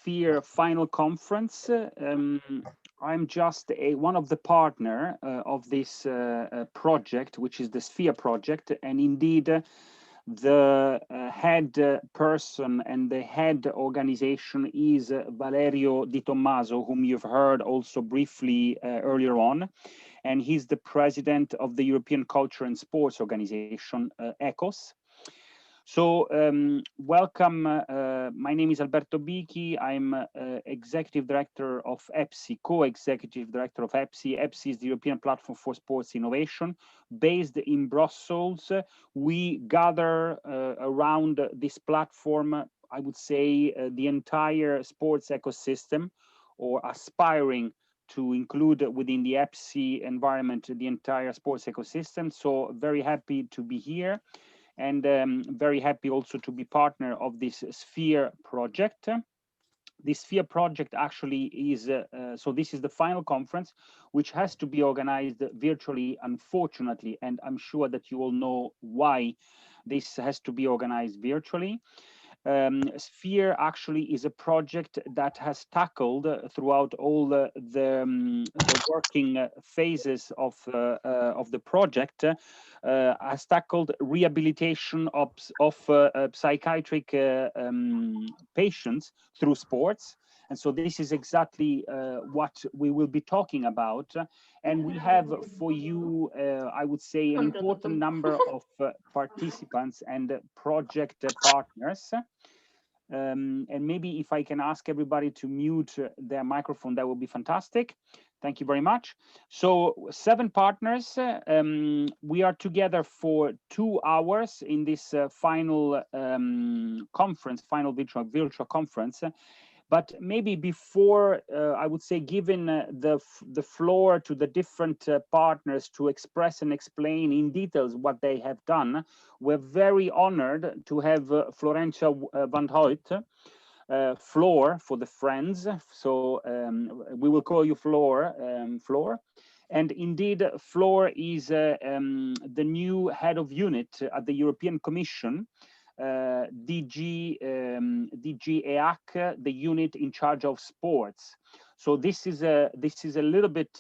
Sphere final conference. I'm just one of the partner of this project, which is the Sphere project, and indeed the head person and the head organization is Valerio Di Tommaso, whom you've heard also briefly earlier on, and he's the president of the European Culture and Sports Organization, ECOS. So welcome, my name is Alberto Bichi. I'm Executive Director of EPSI, Co-Executive Director of EPSI. EPSI is the European Platform for Sports Innovation. Based in Brussels, we gather around this platform, I would say, the entire sports ecosystem, or aspiring to include within the EPSI environment the entire sports ecosystem. So very happy to be here. And very happy also to be partner of this Sphere project. This Sphere project actually is, so this is the final conference, which has to be organized virtually, unfortunately, and I'm sure that you all know why this has to be organized virtually. Sphere actually is a project that has tackled throughout all the working phases of the project, has tackled rehabilitation of psychiatric patients through sports. And so this is exactly what we will be talking about. And we have for you, I would say, an important number of participants and project partners. And maybe if I can ask everybody to mute their microphone, that would be fantastic. Thank you very much. So 7 partners. We are together for 2 hours in this final conference, final virtual conference. But maybe before, I would say, giving the floor to the different partners to express and explain in details what they have done, we're very honored to have Florentia van Hout, Floor for the friends. So we will call you Floor, Floor. And indeed, Floor is the new head of unit at the European Commission. DG EAC, the unit in charge of sports. So this is a little bit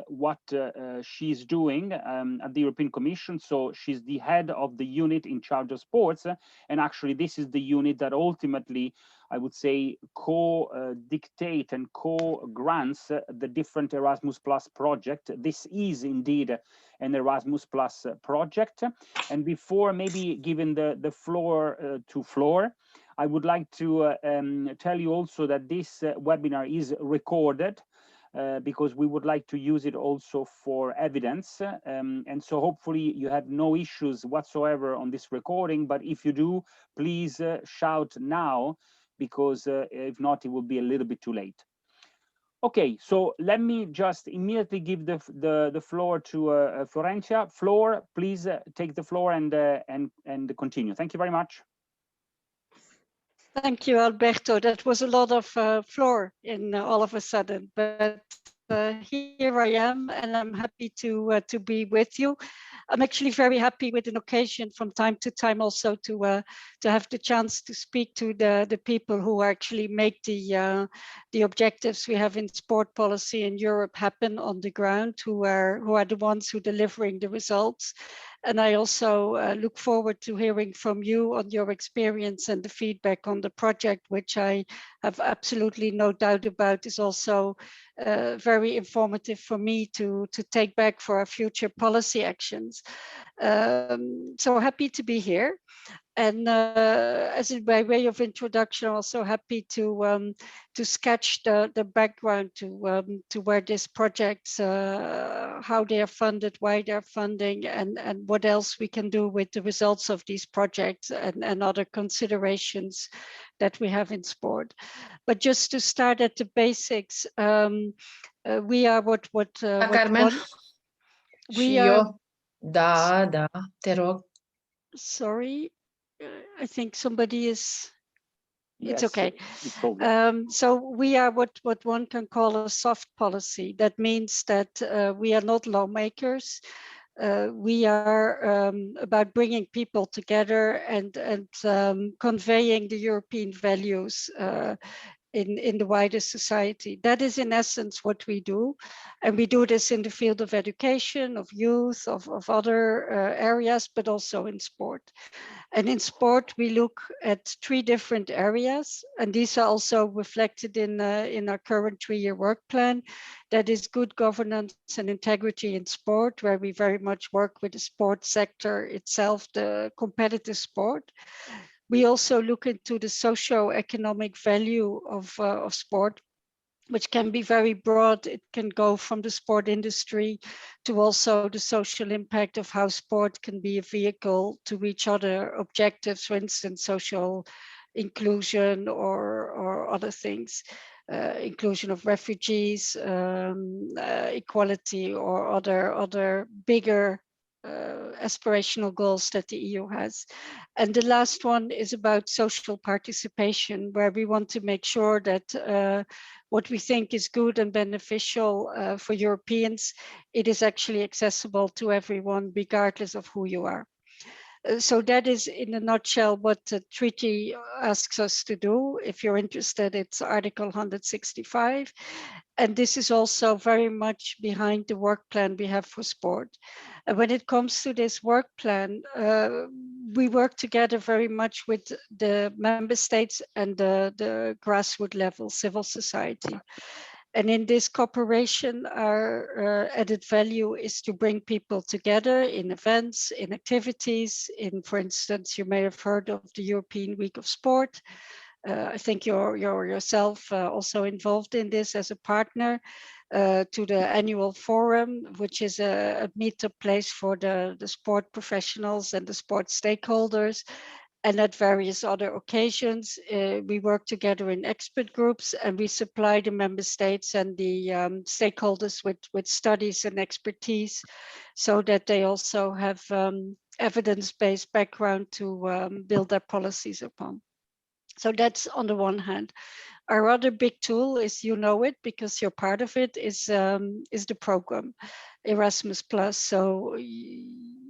what she's doing at the European Commission. So she's the head of the unit in charge of sports, and actually this is the unit that ultimately, I would say, co-dictate and co-grants the different Erasmus Plus project. This is indeed an Erasmus Plus project. And before maybe giving the floor to Floor, I would like to tell you also that this webinar is recorded because we would like to use it also for evidence. And so hopefully you have no issues whatsoever on this recording, but if you do, please shout now, because if not, it will be a little bit too late. Okay, so let me just immediately give the floor to Florentia. Floor, please take the floor and continue. Thank you very much. Thank you, Alberto. That was a lot of floor in all of a sudden, but here I am, and I'm happy to be with you. I'm actually very happy with an occasion from time to time also to have the chance to speak to the people who actually make the objectives we have in sport policy in Europe happen on the ground, who are the ones who are delivering the results. And I also look forward to hearing from you on your experience and the feedback on the project, which I have absolutely no doubt about is also very informative for me to take back for our future policy actions. So happy to be here. And by way of introduction, I'm also happy to sketch the background to where this projects, how they are funded, why they're funding, and what else we can do with the results of these projects and other considerations that we have in sport. But just to start at the basics, we are Carmen, we are. Te rog. Sorry. I think somebody is, Yes, it's okay. It's so we are what one can call a soft policy. That means that we are not lawmakers. We are about bringing people together and conveying the European values in the wider society. That is in essence what we do. And we do this in the field of education, of youth, of other areas, but also in sport. And in sport, we look at 3 different areas, and these are also reflected in our current 3-year work plan. That is good governance and integrity in sport, where we very much work with the sport sector itself, the competitive sport. We also look into the socio-economic value of sport, which can be very broad. It can go from the sport industry to also the social impact of how sport can be a vehicle to reach other objectives, for instance, social inclusion or other things, inclusion of refugees, equality, or other bigger aspirational goals that the EU has. And the last one is about social participation, where we want to make sure that what we think is good and beneficial for Europeans, it is actually accessible to everyone, regardless of who you are. So that is in a nutshell what the treaty asks us to do. If you're interested, it's Article 165. And this is also very much behind the work plan we have for sport. And when it comes to this work plan, we work together very much with the member states and the grassroots level, civil society. And in this cooperation, our added value is to bring people together in events, in activities, for instance, you may have heard of the European Week of Sport. I think you're yourself also involved in this as a partner, to the annual forum, which is a meetup place for the sport professionals and the sport stakeholders. And at various other occasions, we work together in expert groups, and we supply the member states and the stakeholders with studies and expertise, so that they also have evidence-based background to build their policies upon. So that's on the one hand. Our other big tool is, you know it because you're part of it, is the program Erasmus Plus. So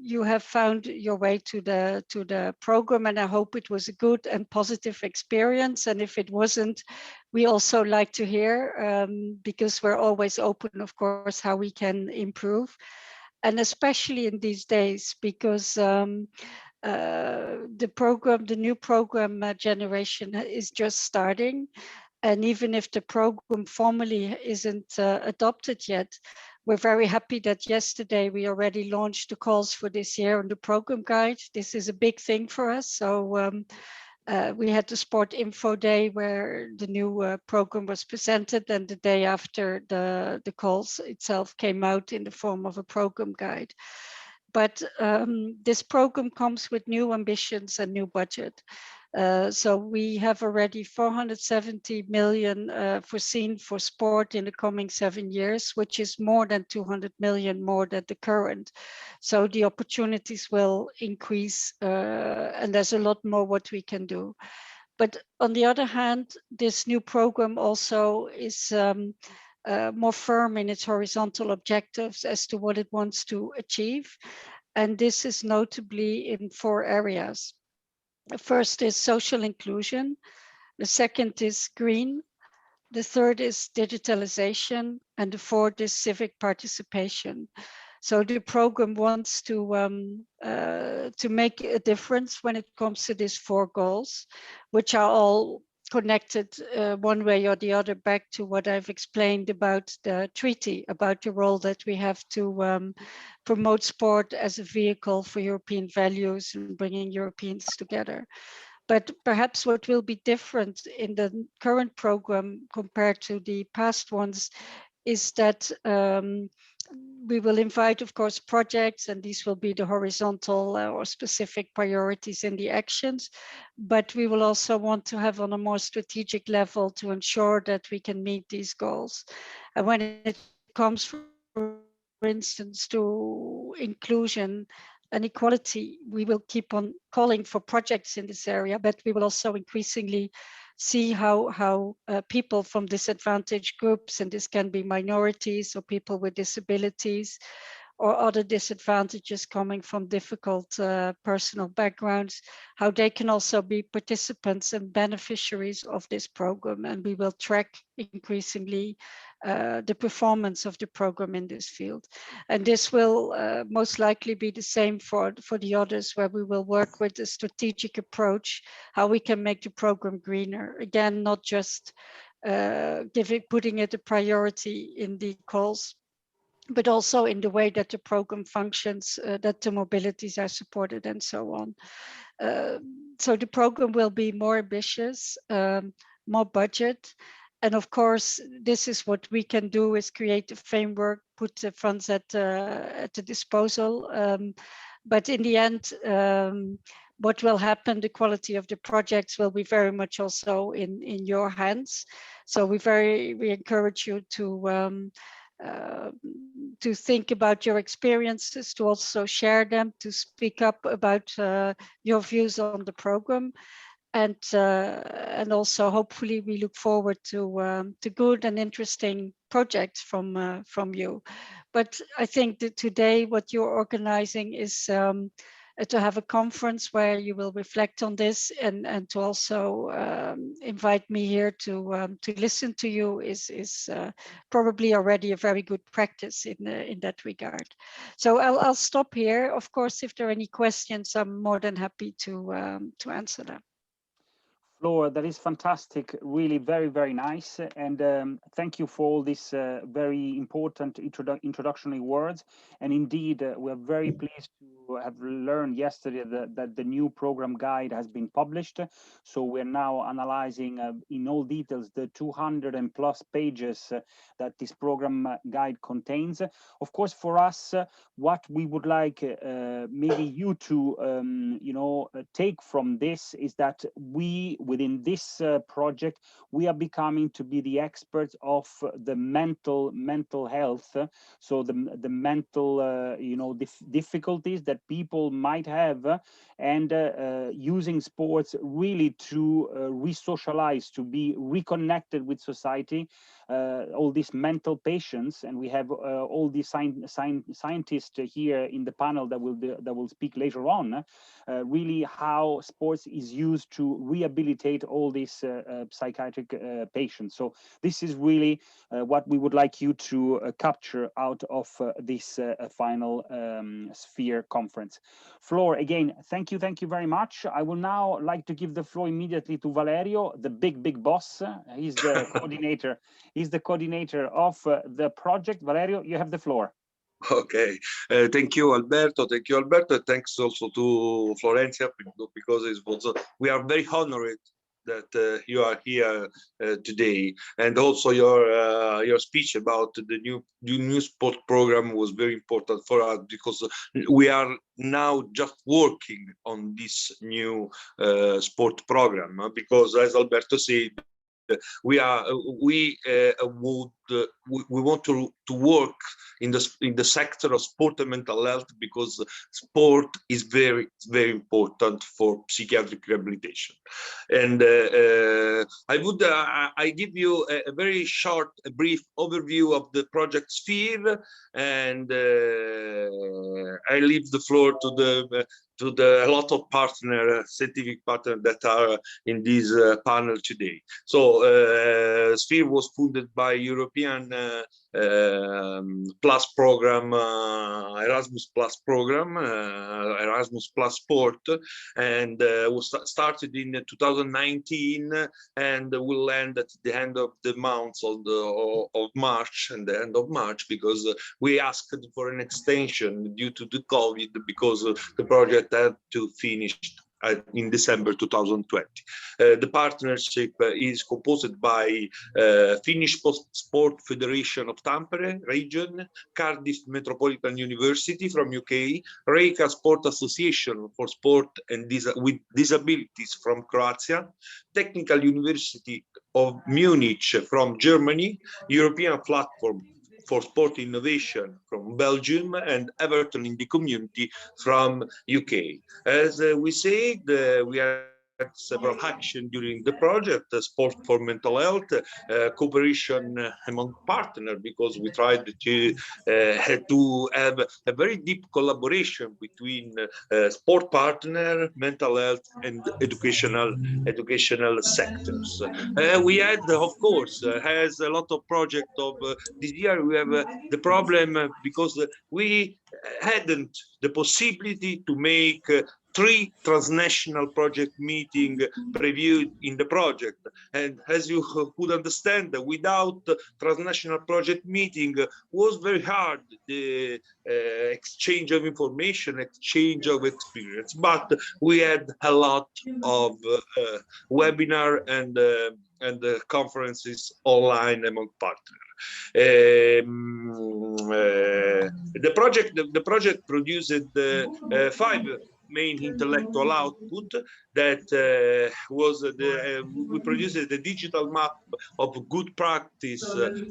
you have found your way to the program, and I hope it was a good and positive experience. And if it wasn't, we also like to hear, because we're always open, of course, how we can improve, and especially in these days, because the new program generation is just starting. And even if the program formally isn't adopted yet, we're very happy that yesterday we already launched the calls for this year on the program guide. This is a big thing for us. So we had the Sport Info Day where the new program was presented, and the day after the calls itself came out in the form of a program guide. But this program comes with new ambitions and new budget. So we have already 470 million foreseen for sport in the coming 7 years, which is more than 200 million more than the current. So the opportunities will increase, and there's a lot more what we can do. But on the other hand, this new program also is more firm in its horizontal objectives as to what it wants to achieve. And this is notably in 4 areas. The first is social inclusion. The second is green. The third is digitalization. And the fourth is civic participation. So the program wants to make a difference when it comes to these 4 goals, which are all connected one way or the other back to what I've explained about the treaty, about the role that we have to promote sport as a vehicle for European values and bringing Europeans together. But perhaps what will be different in the current program compared to the past ones is that we will invite, of course, projects, and these will be the horizontal or specific priorities in the actions. But we will also want to have on a more strategic level to ensure that we can meet these goals. And when it comes, for instance, to inclusion and equality, we will keep on calling for projects in this area, but we will also increasingly see how people from disadvantaged groups, and this can be minorities or people with disabilities, or other disadvantages coming from difficult personal backgrounds, how they can also be participants and beneficiaries of this program. And we will track increasingly the performance of the program in this field. And this will most likely be the same for the others, where we will work with a strategic approach, how we can make the program greener. Again, not just putting it a priority in the calls, but also in the way that the program functions, that the mobilities are supported and so on. So the program will be more ambitious, more budget. And of course, this is what we can do, is create a framework, put the funds at the disposal. But in the end, what will happen, the quality of the projects will be very much also in your hands. So we encourage you to think about your experiences, to also share them, to speak up about your views on the program. And also hopefully we look forward to good and interesting projects from you. But I think that today what you're organizing is to have a conference where you will reflect on this, and to also invite me here to listen to you is probably already a very good practice in that regard. So I'll stop here. Of course, if there are any questions, I'm more than happy to answer them. Flora, that is fantastic, really very, very nice. And thank you for all these very important introductory words. And indeed, we're very pleased to have learned yesterday that the new program guide has been published. So we're now analyzing in all details the 200 and plus pages that this program guide contains. Of course, for us, what we would like maybe you to take from this is that we, within this project, we are becoming to be the experts of the mental health. So the mental difficulties that people might have, and using sports really to re-socialize, to be reconnected with society. All these mental patients, and we have all these scientists here in the panel that will speak later on. Really, how sports is used to rehabilitate all these psychiatric patients. So this is really what we would like you to capture out of this final Sphere conference. Flor, again, thank you very much. I will now like to give the floor immediately to Valerio, the big boss. He's the coordinator. He's the coordinator of the project. Valerio, you have the floor. Okay, thank you, Alberto. Thank you, Alberto. Thanks also to Florencia, because it was we are very honored that you are here today, and also your speech about the new sport program was very important for us, because we are now just working on this new sport program, because as Alberto said, we want to work in the sector of sport and mental health, because sport is very important for psychiatric rehabilitation. And I give you a very short, brief overview of the project Sphere, and I leave the floor to a lot of scientific partners that are in this panel today. So Sphere was funded by European Plus program, Erasmus Plus program, Erasmus Plus Sport, and was started in 2019 and will end at the end of the month of March, and the end of March, because we asked for an extension due to the COVID, because the project had to finish in December 2020. The partnership is composed by Finnish Sport Federation of Tampere region, Cardiff Metropolitan University from UK, Reika Sport Association for Sport and with Disabilities from Croatia, Technical University of Munich from Germany, European Platform for Sport Innovation from Belgium, and Everton in the Community from UK. As we said, we are several actions during the project, sport for mental health, cooperation among partners, because we tried to have a very deep collaboration between sport partner, mental health, and educational sectors. We had, of course, has a lot of projects of this year. We have the problem because we hadn't the possibility to make 3 transnational project meetings previewed in the project. And as you could understand, without transnational project meeting was very hard, the exchange of information, exchange of experience. But we had a lot of webinar and conferences online among partners. The project produced 5 main intellectual output that was we produced the digital map of good practice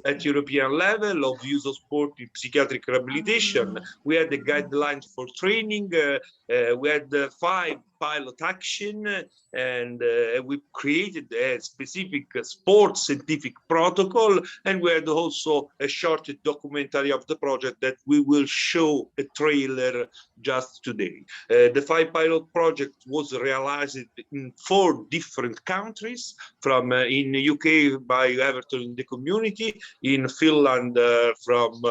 at European level of use of sport in psychiatric rehabilitation. We had the guidelines for training. We had 5 pilot action, and we created a specific sports scientific protocol, and we had also a short documentary of the project that we will show a trailer just today. The 5 pilot project was realized in 4 different countries, from in the UK by Everton in the community, in Finland from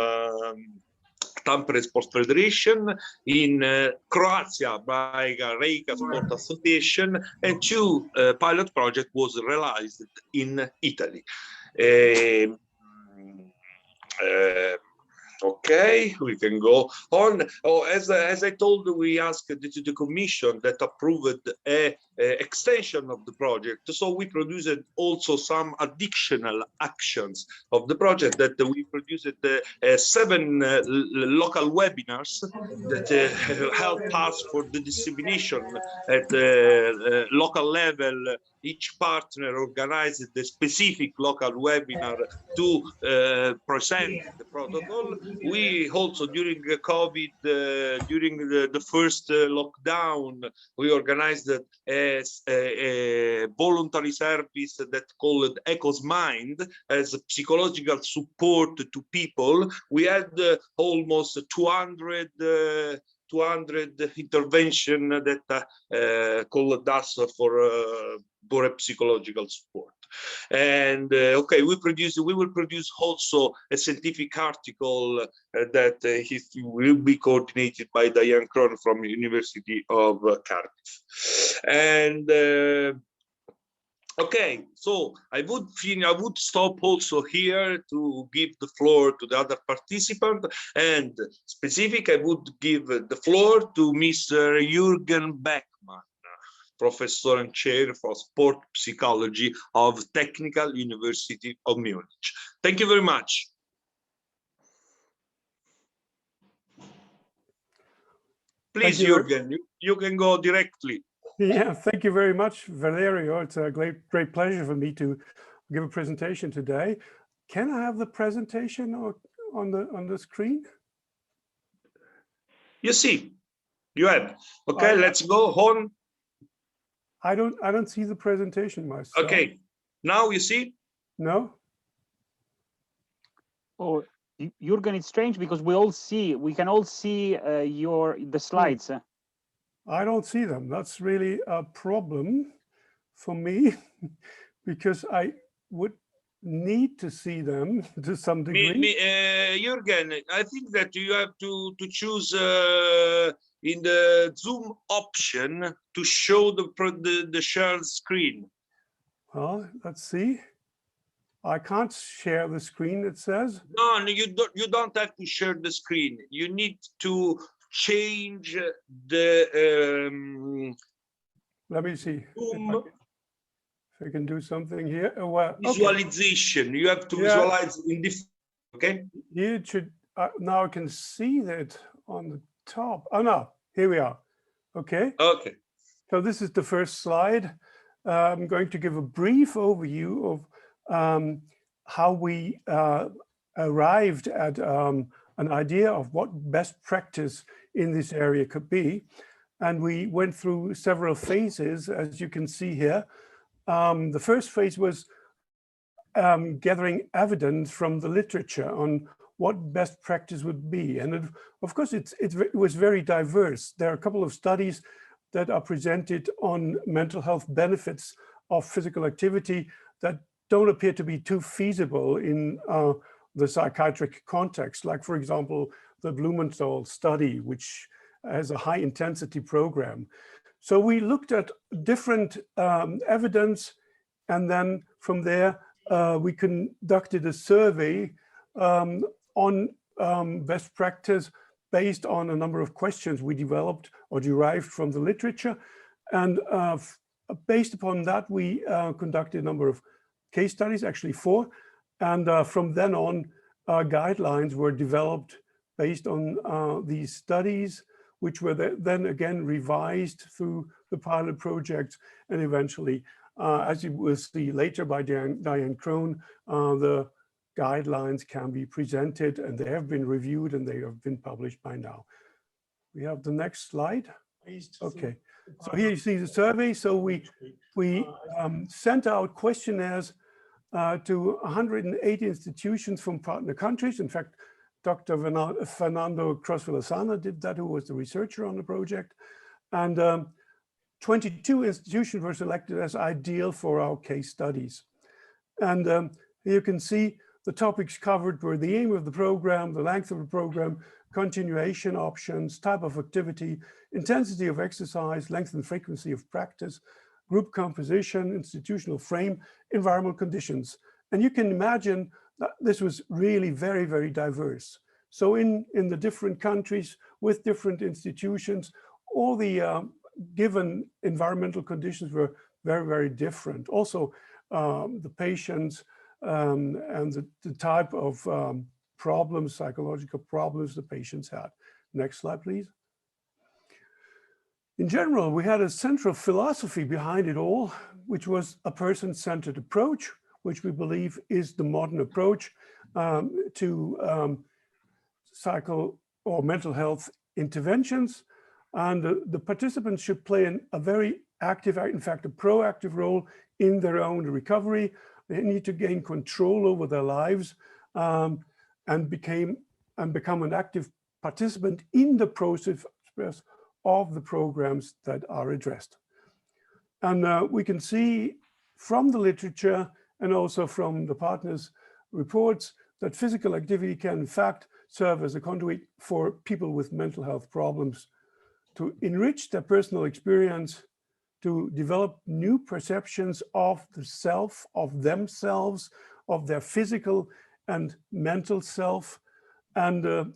Tampere Sports Federation, in Croatia by Rijeka Sport Association, and 2 pilot project was realized in Italy. Okay, we can go on. Oh, as I told, we asked the commission that approved a extension of the project. So we produced also some additional actions of the project, that we produced 7 local webinars that help us for the dissemination at the local level. Each partner organized the specific local webinar to present the protocol. We also, during COVID, during the first lockdown, we organized a voluntary service that called Echo's Mind as psychological support to people. We had almost 200 intervention that called us for a psychological support. And okay, we will produce also a scientific article that will be coordinated by Diane Cron from University of Cardiff. And okay, so I would stop also here to give the floor to the other participant, and specific I would give the floor to Mr. Jürgen Beckmann, Professor and Chair for Sport Psychology of Technical University of Munich. Thank you very much. Please, Jürgen, you can go directly. Yeah, thank you very much, Valerio. It's a great pleasure for me to give a presentation today. Can I have the presentation on the screen? You see, you have. Okay, let's go on. I don't see the presentation myself. Okay, now you see? No. Oh, Jürgen, it's strange because we can all see the slides. I don't see them. That's really a problem for me because I would need to see them to some degree. Jürgen, I think that you have to choose in the Zoom option to show the shared screen. Well, let's see. I can't share the screen, it says. No, you don't have to share the screen. You need to change the let me see Zoom if I can do something here. Well, visualization. Okay. You have to visualize in this. Okay. Here it should now I can see that on the top. Oh no, here we are. Okay. Okay. So this is the first slide. I'm going to give a brief overview of how we arrived at an idea of what best practice in this area could be. And we went through several phases, as you can see here. The first phase was gathering evidence from the literature on what best practice would be. And of course, it was very diverse. There are a couple of studies that are presented on mental health benefits of physical activity that don't appear to be too feasible in the psychiatric context. Like, for example, the Blumenthal study, which has a high intensity program. So we looked at different evidence, and then from there, we conducted a survey on best practice based on a number of questions we developed or derived from the literature. And based upon that, we conducted a number of case studies, actually 4. And from then on, guidelines were developed based on these studies, which were then again revised through the pilot projects, and eventually, as you will see later by Diane Krohn, the guidelines can be presented, and they have been reviewed and they have been published by now. We have the next slide. Okay, so here you see the survey. So we sent out questionnaires to 180 institutions from partner countries. In fact, Dr. Fernando Cruz-Villasana did that, who was the researcher on the project. And 22 institutions were selected as ideal for our case studies. And you can see the topics covered were the aim of the program, the length of the program, continuation options, type of activity, intensity of exercise, length and frequency of practice, group composition, institutional frame, environmental conditions. And you can imagine that this was really very, very diverse. So in the different countries with different institutions, all the given environmental conditions were very, very different. Also, the patients and the type of problems, psychological problems the patients had. Next slide, please. In general, we had a central philosophy behind it all, which was a person-centered approach, which we believe is the modern approach to psycho or mental health interventions. And the participants should play a very active, in fact, a proactive role in their own recovery. They need to gain control over their lives and become an active participant in the process of the programs that are addressed. And we can see from the literature and also from the partners' reports that physical activity can in fact serve as a conduit for people with mental health problems to enrich their personal experience, to develop new perceptions of the self, of themselves, of their physical and mental self. And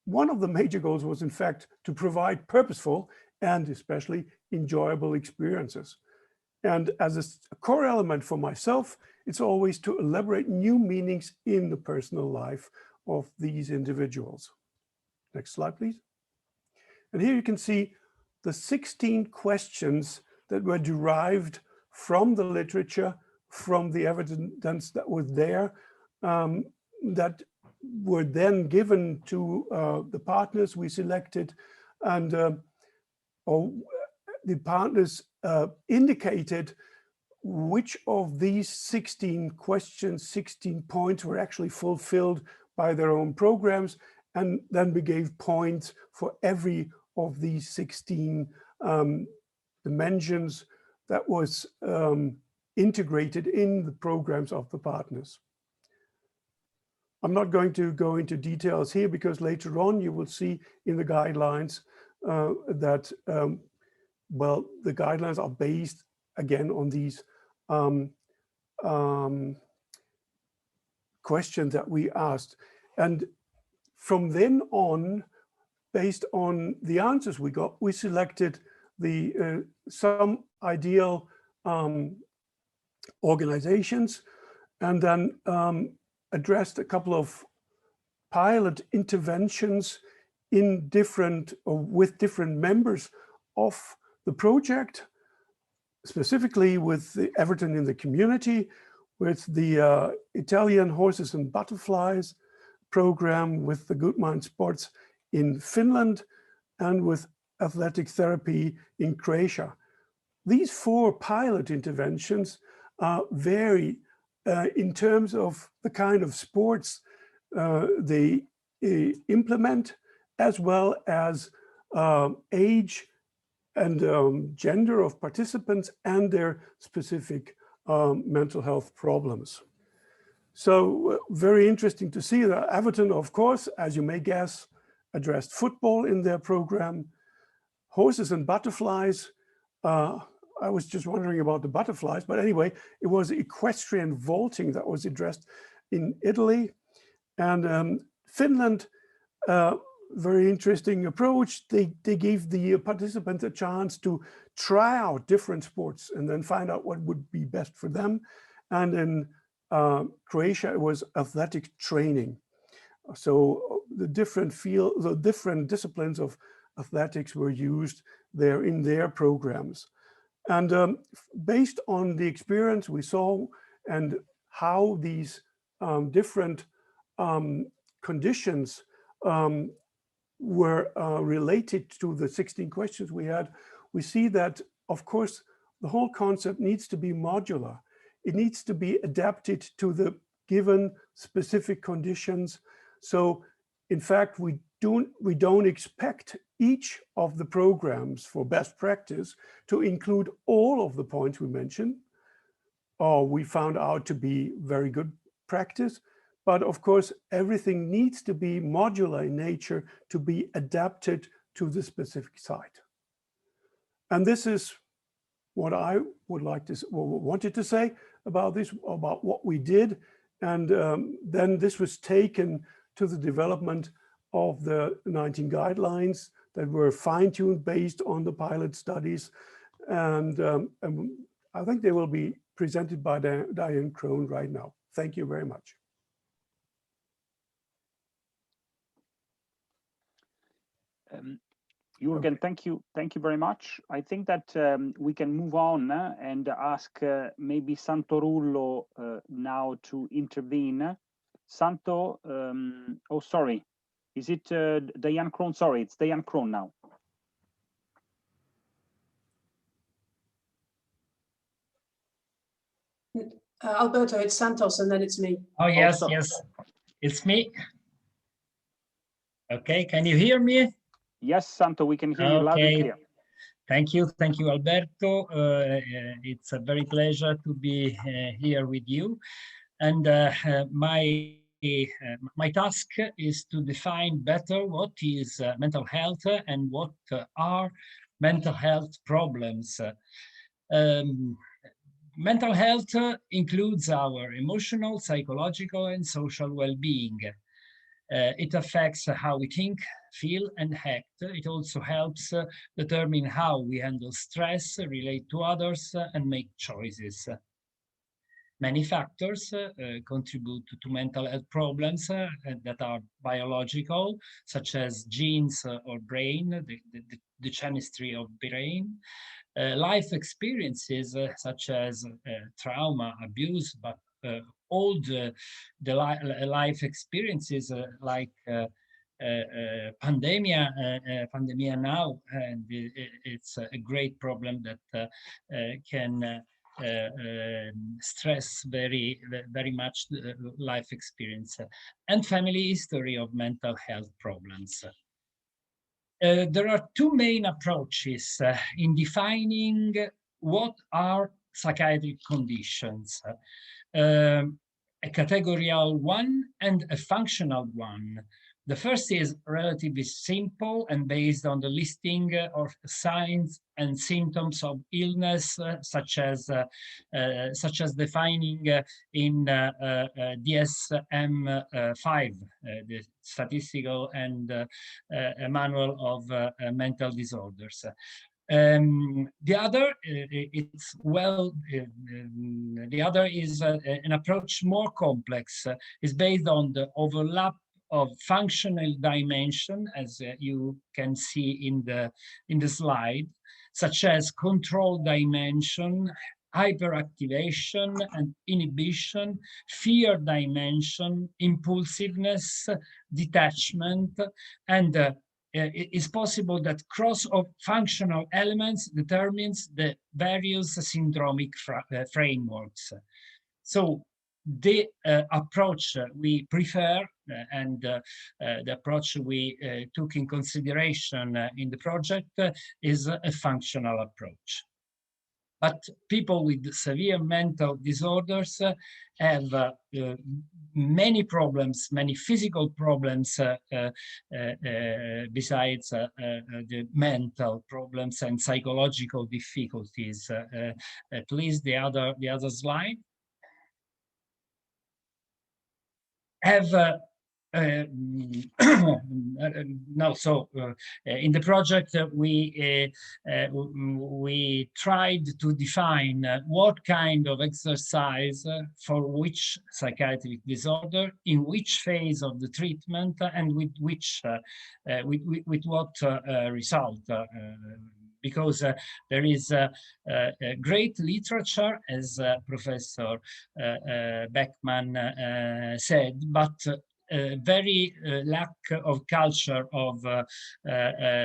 one of the major goals was in fact to provide purposeful and especially enjoyable experiences. And as a core element for myself, it's always to elaborate new meanings in the personal life of these individuals. Next slide, please. And here you can see the 16 questions that were derived from the literature, from the evidence that was there, that were then given to the partners we selected. And the partners indicated which of these 16 questions, 16 points were actually fulfilled by their own programs. And then we gave points for every of these 16 dimensions that was integrated in the programs of the partners. I'm not going to go into details here because later on you will see in the guidelines that, well, the guidelines are based again on these questions that we asked. And from then on, based on the answers we got, we selected the some ideal organizations, and then addressed a couple of pilot interventions in different or with different members of the project, specifically with the Everton in the Community, with the Italian Horses and Butterflies program, with the Good Mind Sports in Finland, and with athletic therapy in Croatia. These 4 pilot interventions vary in terms of the kind of sports they implement, as well as age and gender of participants and their specific mental health problems. So very interesting to see that Everton, of course, as you may guess, addressed football in their program. Horses and butterflies, I was just wondering about the butterflies, but anyway, it was equestrian vaulting that was addressed in Italy. And Finland, very interesting approach. They gave the participants a chance to try out different sports and then find out what would be best for them. And in Croatia, it was athletic training. So the different disciplines of athletics were used there in their programs. And based on the experience we saw and how these different conditions were related to the 16 questions we had, we see that, of course, the whole concept needs to be modular. It needs to be adapted to the given specific conditions. So in fact, we don't expect each of the programs for best practice to include all of the points we mentioned, or we found out to be very good practice. But of course, everything needs to be modular in nature to be adapted to the specific site. And this is what I would like to, wanted to say about this, about what we did. And then this was taken to the development of the 19 guidelines that were fine-tuned based on the pilot studies. And I think they will be presented by Diane Krohn right now. Thank you very much. Jürgen, thank you very much. I think that we can move on and ask maybe Santorullo now to intervene. Santo, oh, sorry. Is it Diane Krohn? Sorry, it's Diane Krohn now. Alberto, it's Santos and then it's me. Oh, yes, Oh, yes, it's me. Okay, can you hear me? Yes, Santo, we can hear you loud and clear. Thank you, Alberto. It's a very pleasure to be here with you. And my task is to define better what is mental health and what are mental health problems. Mental health includes our emotional, psychological, and social well-being. It affects how we think, feel, and act. It also helps determine how we handle stress, relate to others, and make choices. Many factors contribute to mental health problems that are biological, such as genes or brain, the chemistry of brain, life experiences such as trauma, abuse, but all the life experiences like pandemia now, and it's a great problem that can stress very much the life experience and family history of mental health problems. There are 2 main approaches in defining what are psychiatric conditions. A categorical one and a functional one. The first is relatively simple and based on the listing of signs and symptoms of illness, such as defining in DSM-5, the Statistical and Manual of Mental Disorders. The other is an approach more complex, is based on the overlap of functional dimension, as you can see in the slide, such as control dimension, hyperactivation and inhibition, fear dimension, impulsiveness, detachment, and it is possible that cross of functional elements determines the various syndromic frameworks. So the approach we prefer and the approach we took in consideration in the project is a functional approach. But people with severe mental disorders have many problems, many physical problems besides the mental problems and psychological difficulties. Please, the other slide. Have no, so in the project we tried to define what kind of exercise for which psychiatric disorder, in which phase of the treatment, and with which with what result. Because there is a great literature, as Professor Beckman said, but very lack of culture of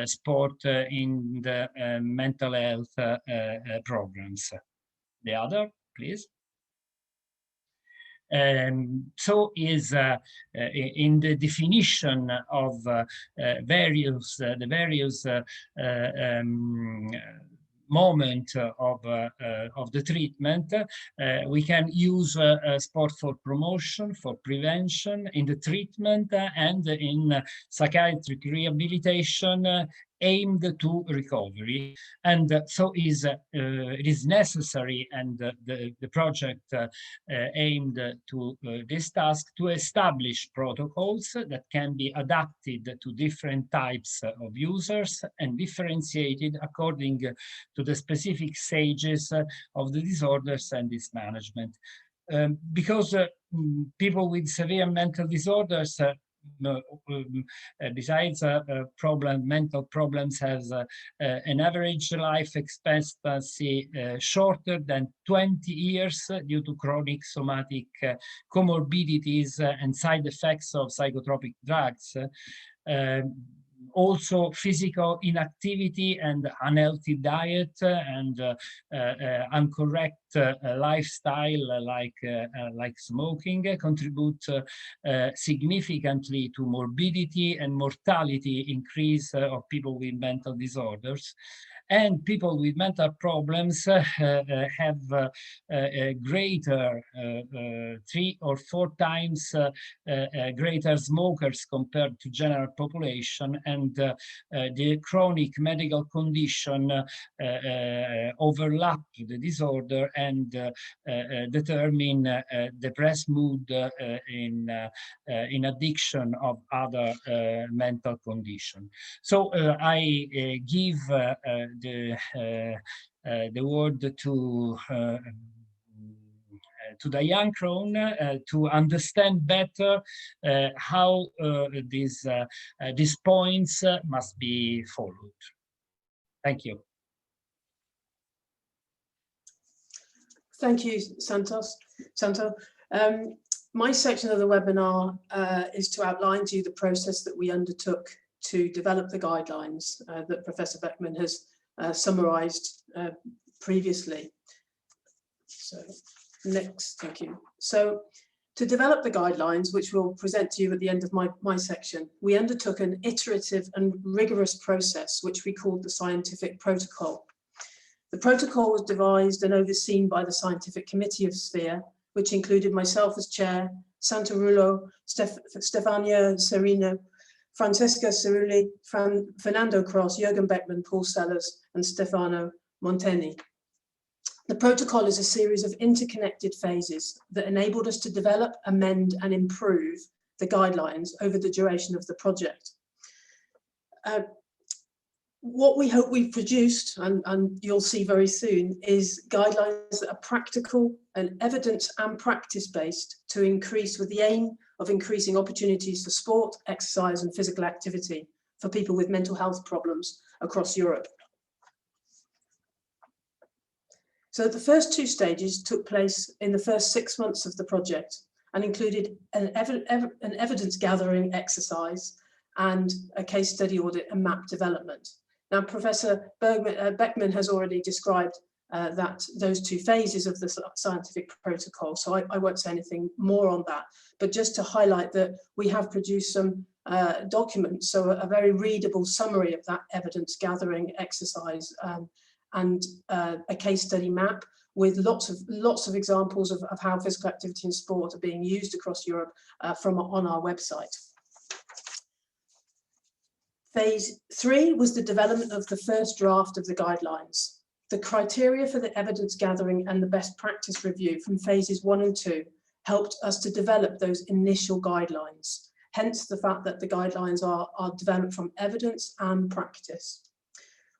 sport in the mental health programs. The other, please. So is in the definition of the various moment of the treatment, we can use sport for promotion, for prevention, in the treatment, and in psychiatric rehabilitation aimed to recovery. And so it is necessary, and the project aimed to this task, to establish protocols that can be adapted to different types of users and differentiated according to the specific stages of the disorders and its management. Because people with severe mental disorders besides mental problems, has an average life expectancy shorter than 20 years due to chronic somatic comorbidities and side effects of psychotropic drugs. Also physical inactivity and unhealthy diet and incorrect lifestyle like smoking contribute significantly to morbidity and mortality increase of people with mental disorders. And people with mental problems have a greater 3 or 4 times greater smokers compared to general population, and the chronic medical condition overlap the disorder and determine depressed mood in addiction of other mental condition. So I give the word to Diane Krohn to understand better how these points must be followed. Thank you. Thank you, Santo. My section of the webinar is to outline to you the process that we undertook to develop the guidelines that Professor Beckman has summarized previously. So next, thank you. So to develop the guidelines, which we'll present to you at the end of my section, we undertook an iterative and rigorous process, which we called the scientific protocol. The protocol was devised and overseen by the Scientific Committee of SPHERE, which included myself as chair, Santa Rullo, Stefania Serino, Francesca Cerulli, Fernando Cross, Jürgen Beckman, Paul Sellers, and Stefano Monteni. The protocol is a series of interconnected phases that enabled us to develop, amend, and improve the guidelines over the duration of the project. What we hope we've produced, and you'll see very soon, is guidelines that are practical and evidence and practice-based to increase, with the aim of increasing opportunities for sport, exercise, and physical activity for people with mental health problems across Europe. So the first 2 stages took place in the first 6 months of the project and included an evidence gathering exercise and a case study audit and map development. Now, Professor Beckman has already described those two phases of the scientific protocol, so I won't say anything more on that, but just to highlight that we have produced some documents, so a very readable summary of that evidence gathering exercise and a case study map with lots of examples of how physical activity and sport are being used across Europe on our website. Phase 3 was the development of the first draft of the guidelines. The criteria for the evidence gathering and the best practice review from phases 1 and 2 helped us to develop those initial guidelines, hence the fact that the guidelines are developed from evidence and practice.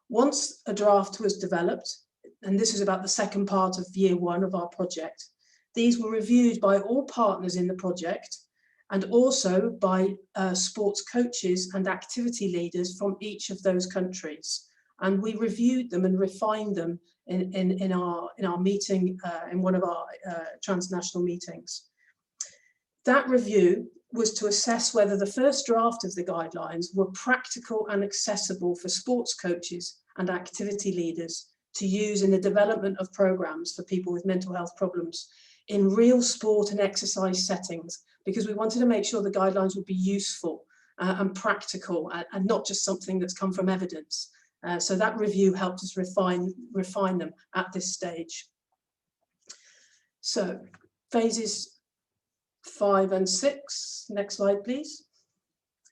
Once a draft was developed, and this is about the second part of year 1 of our project, these were reviewed by all partners in the project and also by sports coaches and activity leaders from each of those countries. And we reviewed them and refined them in our meeting, in one of our transnational meetings. That review was to assess whether the first draft of the guidelines were practical and accessible for sports coaches and activity leaders to use in the development of programs for people with mental health problems in real sport and exercise settings, because we wanted to make sure the guidelines would be useful and practical and not just something that's come from evidence. So that review helped us refine them at this stage. So phases 5 and 6, next slide please.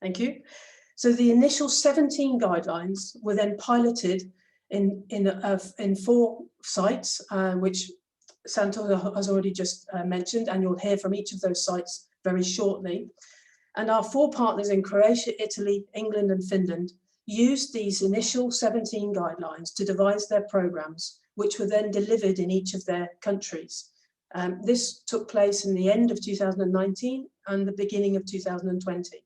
Thank you. So the initial 17 guidelines were then piloted in 4 sites, which Santo has already just mentioned, and you'll hear from each of those sites very shortly. And our 4 partners in Croatia, Italy, England and Finland used these initial 17 guidelines to devise their programs, which were then delivered in each of their countries. This took place in the end of 2019 and the beginning of 2020.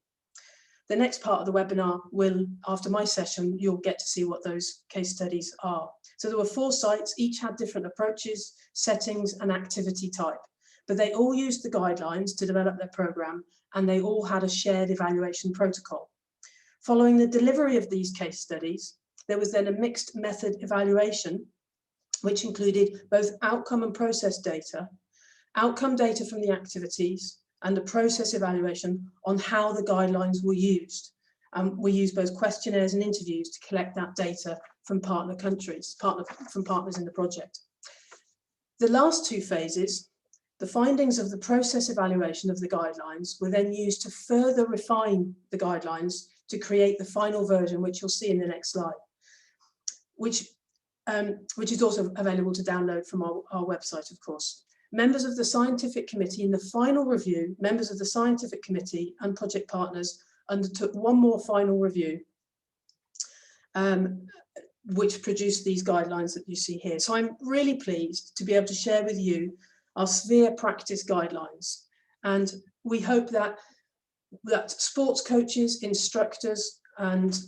The next part of the webinar will, after my session, you'll get to see what those case studies are. So there were 4 sites, each had different approaches, settings and activity type, but they all used the guidelines to develop their program and they all had a shared evaluation protocol. Following the delivery of these case studies, there was then a mixed method evaluation, which included both outcome and process data, outcome data from the activities, and a process evaluation on how the guidelines were used. We used both questionnaires and interviews to collect that data from partner countries, from partners in the project. The last 2 phases, the findings of the process evaluation of the guidelines were then used to further refine the guidelines to create the final version, which you'll see in the next slide, which is also available to download from our website, of course. Members of the scientific committee in the final review, members of the scientific committee and project partners undertook one more final review, which produced these guidelines that you see here. So I'm really pleased to be able to share with you our SPHERE practice guidelines. And we hope that sports coaches, instructors and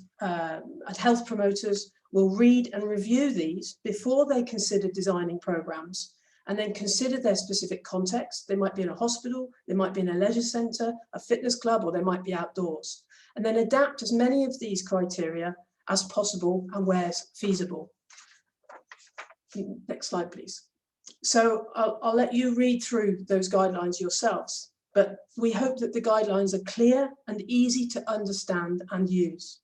health promoters will read and review these before they consider designing programs, and then consider their specific context. They might be in a hospital, they might be in a leisure centre, a fitness club, or they might be outdoors. And then adapt as many of these criteria as possible and where feasible. Next slide, please. So I'll let you read through those guidelines yourselves, but we hope that the guidelines are clear and easy to understand and use.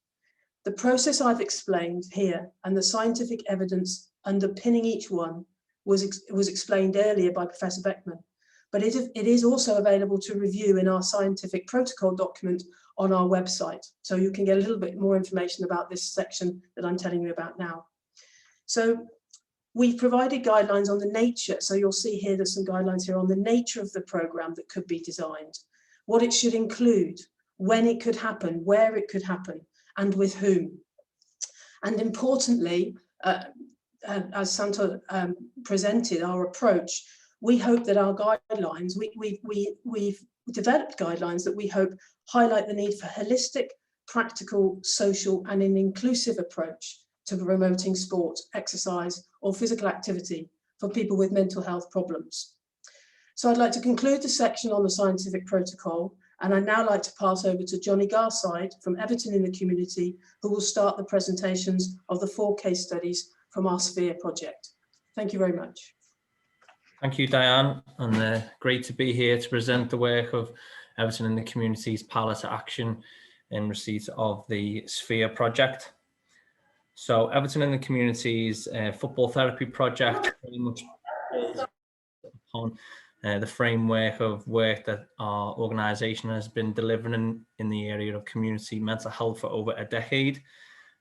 The process I've explained here and the scientific evidence underpinning each one was explained earlier by Professor Beckman, but it is also available to review in our scientific protocol document on our website. So you can get a little bit more information about this section that I'm telling you about now. So we've provided guidelines on the nature. So you'll see here, there's some guidelines here on the nature of the program that could be designed, what it should include, when it could happen, where it could happen, and with whom. And importantly, as Santo presented our approach, we hope that our guidelines, we've developed guidelines that we hope highlight the need for holistic, practical, social and an inclusive approach to promoting sport, exercise or physical activity for people with mental health problems. So I'd like to conclude the section on the scientific protocol And I'd now like to pass over to Johnny Garside from Everton in the Community, who will start the presentations of the 4 case studies from our Sphere project. Thank you very much. Thank you, Diane, and great to be here to present the work of Everton in the Community's Palette Action in receipt of the Sphere project. So Everton in the Community's football therapy project very much builds upon the framework of work that our organisation has been delivering in the area of community mental health for over a decade.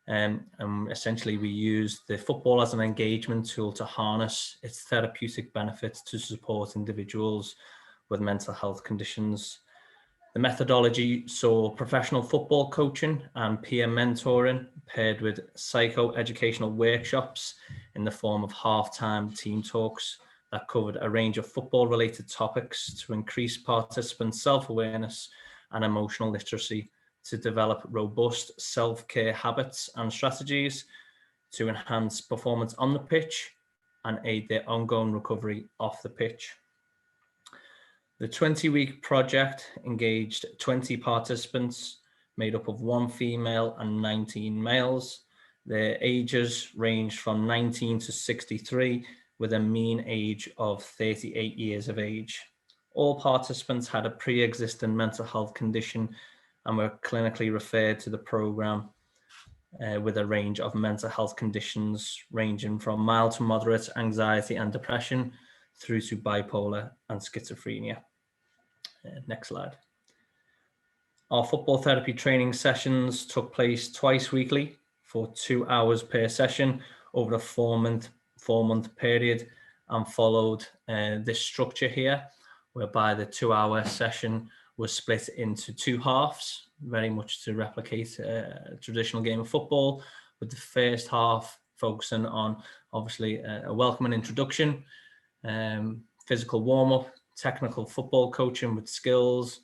And essentially we use the football as an engagement tool to harness its therapeutic benefits to support individuals with mental health conditions. The methodology saw professional football coaching and peer mentoring paired with psycho-educational workshops in the form of half-time team talks that covered a range of football-related topics to increase participants' self-awareness and emotional literacy, to develop robust self-care habits and strategies, to enhance performance on the pitch and aid their ongoing recovery off the pitch. The 20-week project engaged 20 participants made up of 1 female and 19 males. Their ages ranged from 19 to 63 with a mean age of 38 years of age. All participants had a pre-existing mental health condition and were clinically referred to the programme with a range of mental health conditions ranging from mild to moderate anxiety and depression through to bipolar and schizophrenia. Next slide. Our football therapy training sessions took place twice weekly for 2 hours per session over a four-month period, and followed this structure here, whereby the 2-hour session was split into 2 halves, very much to replicate a traditional game of football, with the first half focusing on obviously a welcoming introduction, physical warm-up, technical football coaching with skills,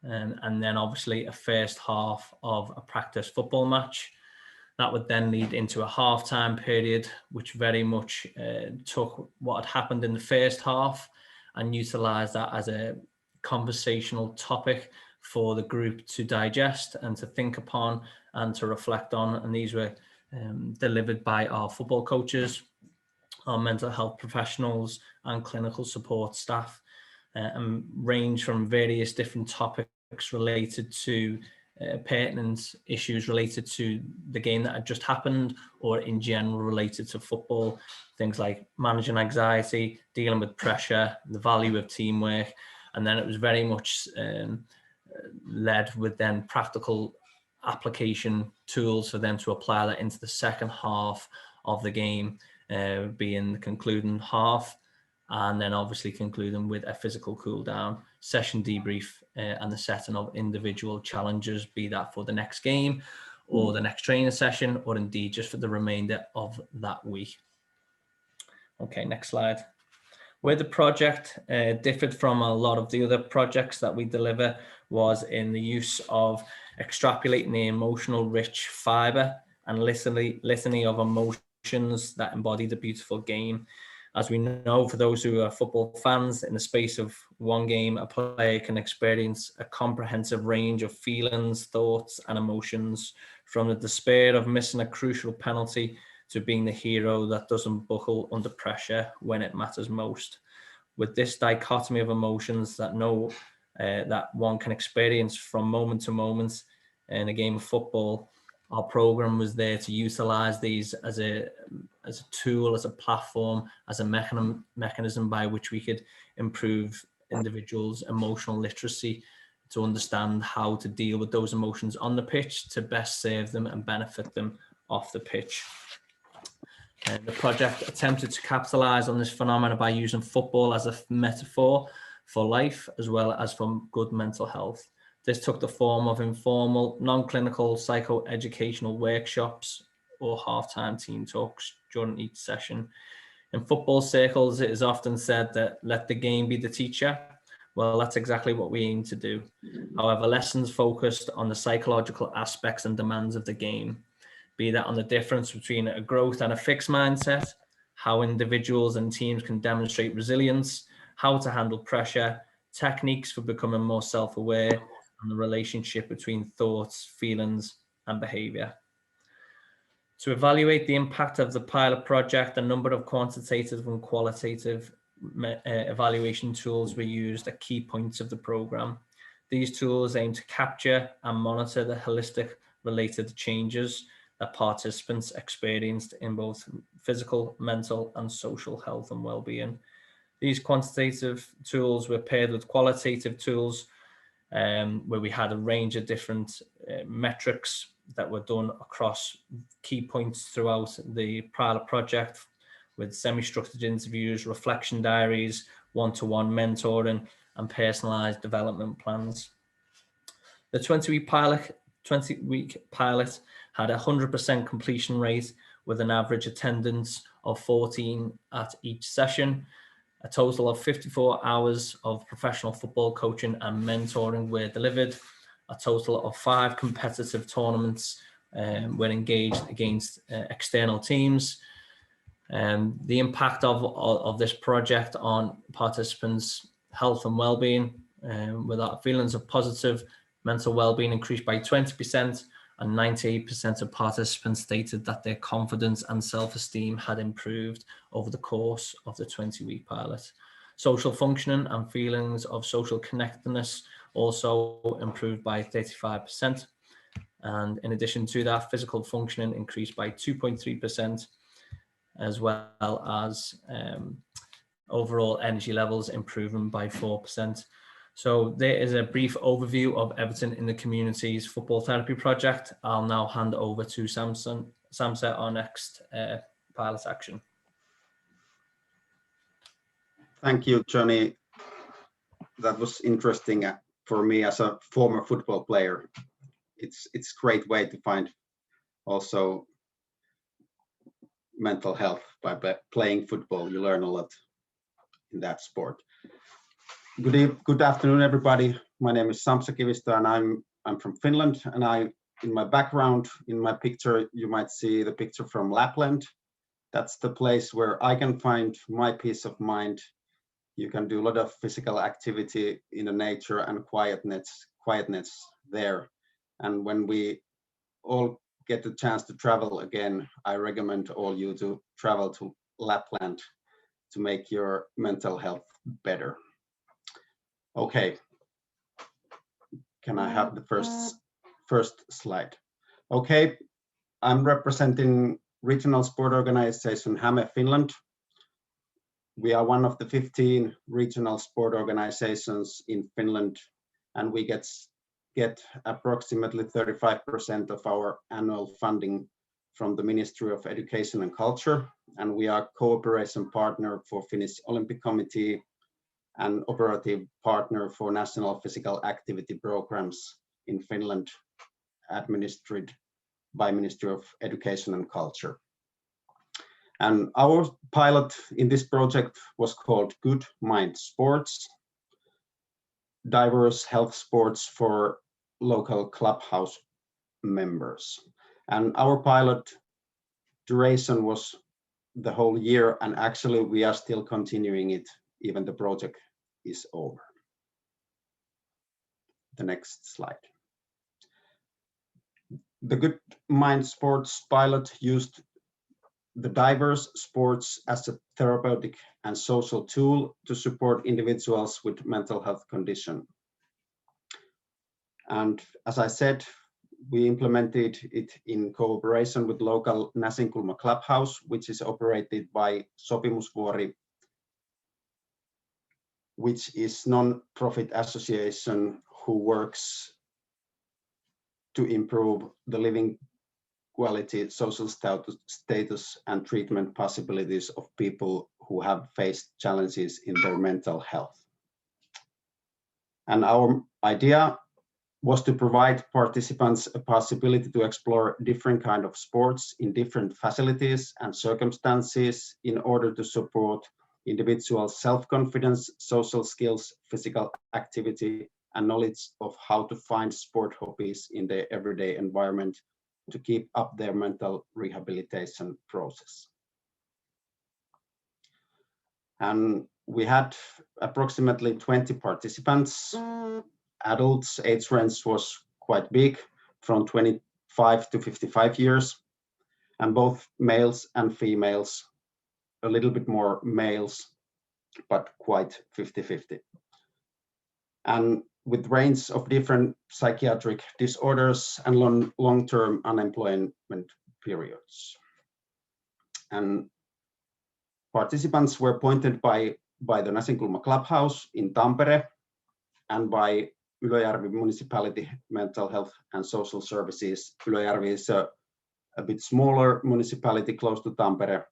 and then obviously a first half of a practice football match. That would then lead into a half-time period, which very much took what had happened in the first half and utilised that as a conversational topic for the group to digest and to think upon and to reflect on. And these were delivered by our football coaches, our mental health professionals and clinical support staff, and range from various different topics related to pertinent issues related to the game that had just happened, or in general related to football, things like managing anxiety, dealing with pressure, the value of teamwork. And then it was very much led with then practical application tools for them to apply that into the second half of the game, being the concluding half, and then obviously concluding with a physical cool down, session debrief, and the setting of individual challenges, be that for the next game or the next training session, or indeed just for the remainder of that week. Okay, next slide. Where the project differed from a lot of the other projects that we deliver was in the use of extrapolating the emotional rich fibre and litany of emotions that embody the beautiful game. As we know, for those who are football fans, in the space of one game, a player can experience a comprehensive range of feelings, thoughts, and emotions, from the despair of missing a crucial penalty to being the hero that doesn't buckle under pressure when it matters most. With this dichotomy of emotions that that one can experience from moment to moment in a game of football, our program was there to utilize these as a tool, as a platform, as a mechanism by which we could improve individuals' emotional literacy, to understand how to deal with those emotions on the pitch to best serve them and benefit them off the pitch. The project attempted to capitalize on this phenomenon by using football as a metaphor for life, as well as for good mental health. This took the form of informal, non-clinical psycho-educational workshops or half-time team talks during each session. In football circles, it is often said that let the game be the teacher. Well, that's exactly what we aim to do. However, lessons focused on the psychological aspects and demands of the game, be that on the difference between a growth and a fixed mindset, how individuals and teams can demonstrate resilience, how to handle pressure, techniques for becoming more self-aware, and the relationship between thoughts, feelings, and behavior. To evaluate the impact of the pilot project, a number of quantitative and qualitative evaluation tools were used at key points of the program. These tools aim to capture and monitor the holistic related changes that participants experienced in both physical, mental, and social health and well-being. These quantitative tools were paired with qualitative tools where we had a range of different metrics that were done across key points throughout the pilot project, with semi-structured interviews, reflection diaries, one-to-one mentoring, and personalized development plans. The 20-week pilot had a 100% completion rate with an average attendance of 14 at each session. A total of 54 hours of professional football coaching and mentoring were delivered. A total of 5 competitive tournaments were engaged against external teams. The impact of this project on participants' health and well-being, with our feelings of positive mental well-being increased by 20%, and 98% of participants stated that their confidence and self-esteem had improved over the course of the 20-week pilot. Social functioning and feelings of social connectedness also improved by 35%. And in addition to that, physical functioning increased by 2.3%, as well as overall energy levels improving by 4%. So there is a brief overview of Everton in the Community's Football Therapy Project. I'll now hand over to Samsa, our next pilot action. Thank you, Johnny. That was interesting for me as a former football player. It's a great way to find also mental health by playing football. You learn a lot in that sport. Good afternoon, everybody. My name is Samsa Kivistö, and I'm from Finland. And in my background, in my picture, you might see the picture from Lapland. That's the place where I can find my peace of mind. You can do a lot of physical activity in the nature and quietness there. And when we all get the chance to travel again, I recommend all you to travel to Lapland to make your mental health better. Okay, can I have the first slide? Okay, I'm representing regional sport organization Häme Finland. We are one of the 15 regional sport organizations in Finland, and we get approximately 35% of our annual funding from the Ministry of Education and Culture, and we are cooperation partner for Finnish Olympic Committee and operative partner for national physical activity programs in Finland, administered by Ministry of Education and Culture. And our pilot in this project was called Good Mind Sports, diverse health sports for local clubhouse members. And our pilot duration was the whole year, and actually we are still continuing it even the project is over. The next slide. The Good Mind Sports pilot used the diverse sports as a therapeutic and social tool to support individuals with mental health condition. And as I said, we implemented it in cooperation with local Näsinkulma Clubhouse, which is operated by Sopimusvuori, which is non-profit association who works to improve the living quality, social status, and treatment possibilities of people who have faced challenges in their mental health. And our idea was to provide participants a possibility to explore different kinds of sports in different facilities and circumstances in order to support individual self-confidence, social skills, physical activity, and knowledge of how to find sport hobbies in their everyday environment to keep up their mental rehabilitation process. And we had approximately 20 participants. Adults, age range was quite big, from 25 to 55 years, and both males and females, a little bit more males, but quite 50-50. And with range of different psychiatric disorders and long-term unemployment periods. And participants were appointed by the Näsinkulma Clubhouse in Tampere and by Ylöjärvi Municipality Mental Health and Social Services. Ylöjärvi is a bit smaller municipality close to Tampere,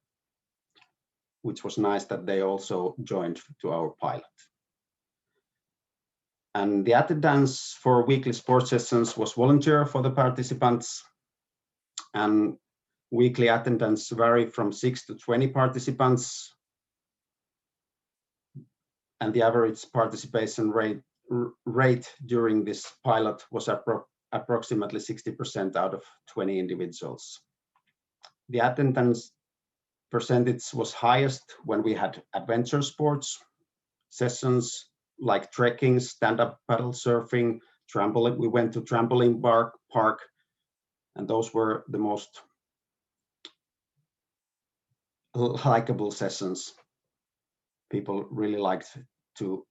which was nice that they also joined to our pilot. And the attendance for weekly sports sessions was volunteer for the participants, and weekly attendance varied from 6 to 20 participants, and the average participation rate during this pilot was approximately 60% out of 20 individuals. The attendance percentage was highest when we had adventure sports sessions like trekking, stand-up paddle surfing, trampoline. We went to trampoline park, and those were the most likable sessions. People really liked to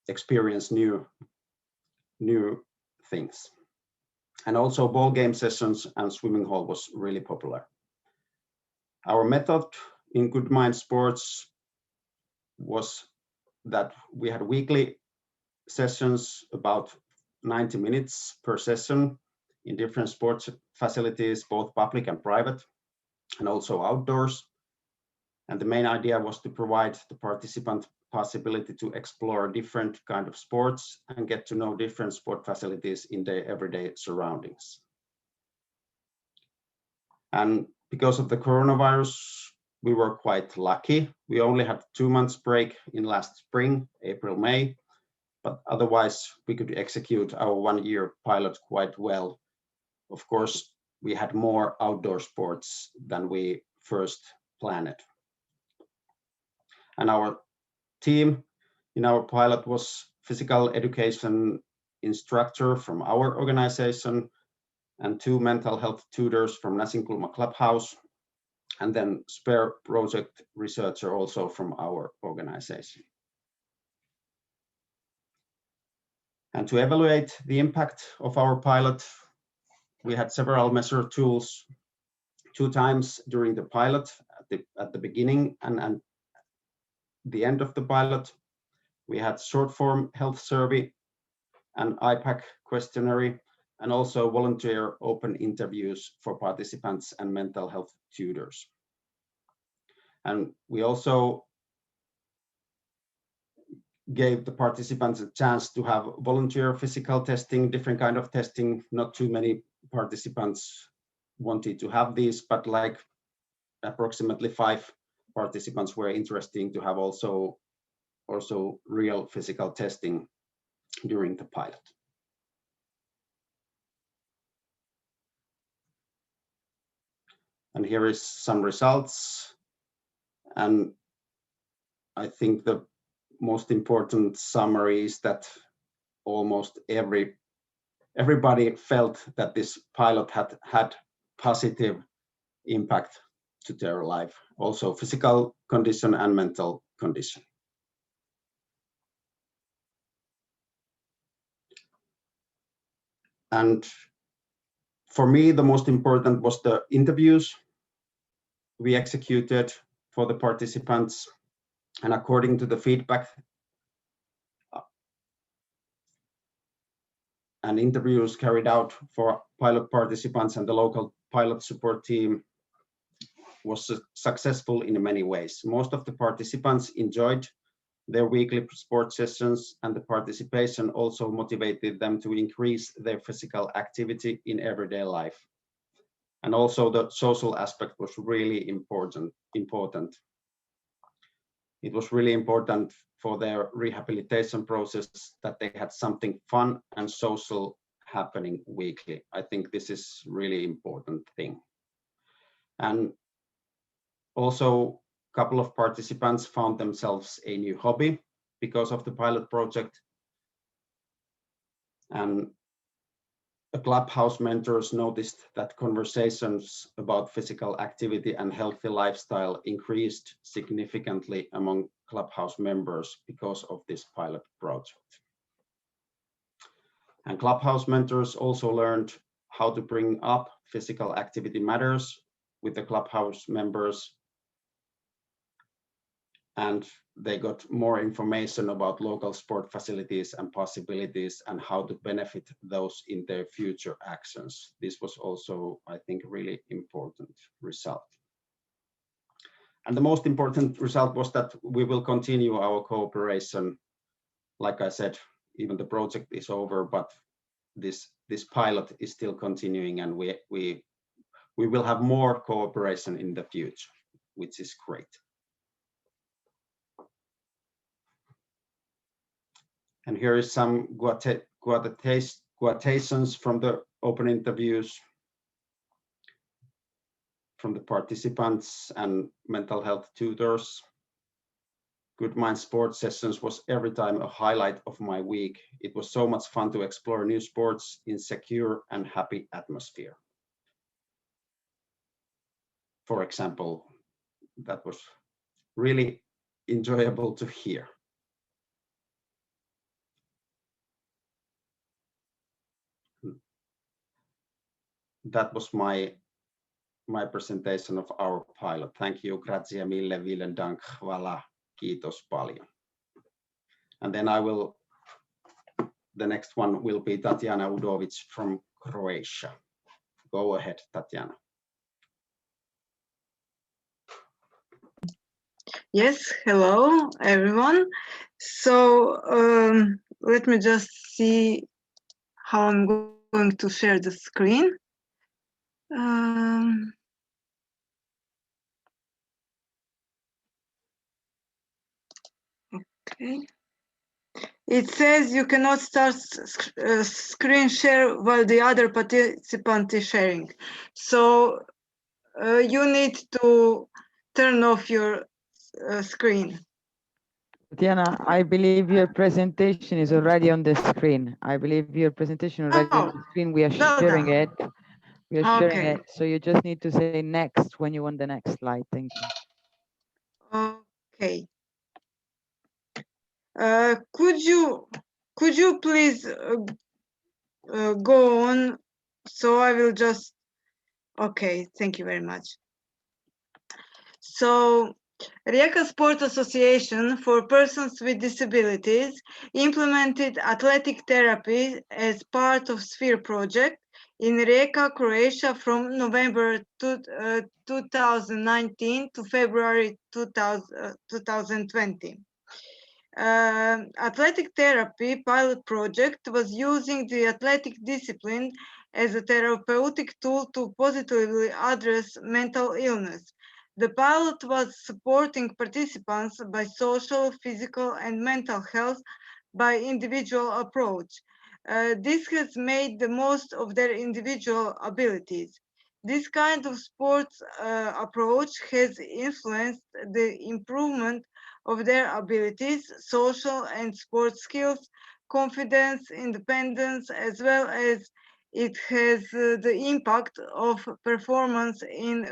experience new things. And also ball game sessions and swimming hall was really popular. Our method in Good Mind Sports was that we had weekly sessions, about 90 minutes per session in different sports facilities, both public and private, and also outdoors. And the main idea was to provide the participant possibility to explore different kind of sports and get to know different sport facilities in their everyday surroundings. And because of the coronavirus, we were quite lucky. We only had 2 months break in last spring, April, May, but otherwise we could execute our 1-year pilot quite well. Of course, we had more outdoor sports than we first planned. And our team in our pilot was physical education instructor from our organization and 2 mental health tutors from Näsinkulma Clubhouse, and then spare project researcher also from our organization. And to evaluate the impact of our pilot, we had several measure tools 2 times during the pilot, at the beginning and the end of the pilot. We had short form health survey, an IPAC questionnaire, and also volunteer open interviews for participants and mental health tutors. And we also gave the participants a chance to have volunteer physical testing, different kind of testing. Not too many participants wanted to have these, but like approximately 5 participants were interested to have also real physical testing during the pilot. And here is some results. And I think the most important summary is that almost everybody felt that this pilot had positive impact to their life, also physical condition and mental condition. And for me, the most important was the interviews we executed for the participants. And according to the feedback, and interviews carried out for pilot participants and the local pilot support team was successful in many ways. Most of the participants enjoyed their weekly sports sessions, and the participation also motivated them to increase their physical activity in everyday life. And also the social aspect was really important. It was really important for their rehabilitation process that they had something fun and social happening weekly. I think this is really important thing. And also couple of participants found themselves a new hobby because of the pilot project. And the clubhouse mentors noticed that conversations about physical activity and healthy lifestyle increased significantly among clubhouse members because of this pilot project. And clubhouse mentors also learned how to bring up physical activity matters with the clubhouse members, and they got more information about local sport facilities and possibilities and how to benefit those in their future actions. This was also, I think, a really important result. And the most important result was that we will continue our cooperation. Like I said, even the project is over, but this pilot is still continuing, and we will have more cooperation in the future, which is great. And here is some quotations from the open interviews from the participants and mental health tutors. Good Mind Sports sessions was every time a highlight of my week. It was so much fun to explore new sports in secure and happy atmosphere. For example, that was really enjoyable to hear. That was my presentation of our pilot. Thank you, grazie mille, vielen dank, hvala, kiitos paljon. And then the next one will be Tatiana Udovic from Croatia. Go ahead, Tatiana. Yes, hello everyone. So let me just see how I'm going to share the screen. Okay. It says you cannot start screen share while the other participant is sharing. So you need to turn off your screen. Diana, I believe your presentation is already on the screen. I believe your presentation already on the screen. We are sharing it. We are sharing it. So you just need to say next when you want the next slide. Thank you. Okay. Could you please go on? So I will just. Okay. Thank you very much. So, Rijeka Sport Association for Persons with Disabilities implemented athletic therapy as part of Sphere project in Rijeka, Croatia from November 2019 to February 2020. Athletic therapy pilot project was using the athletic discipline as a therapeutic tool to positively address mental illness. The pilot was supporting participants by social, physical, and mental health by individual approach. This has made the most of their individual abilities. This kind of sports approach has influenced the improvement of their abilities, social and sports skills, confidence, independence, as well as it has the impact of performance in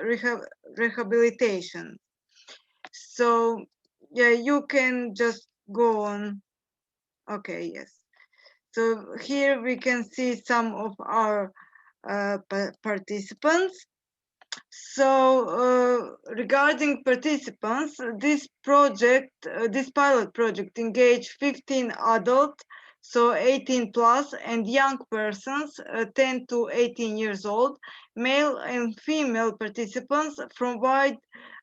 rehabilitation. So, yeah, you can just go on. Okay, yes. So here we can see some of our participants. So regarding participants, this project, this pilot project engaged 15 adults, so 18 plus, and young persons, 10 to 18 years old, male and female participants from wide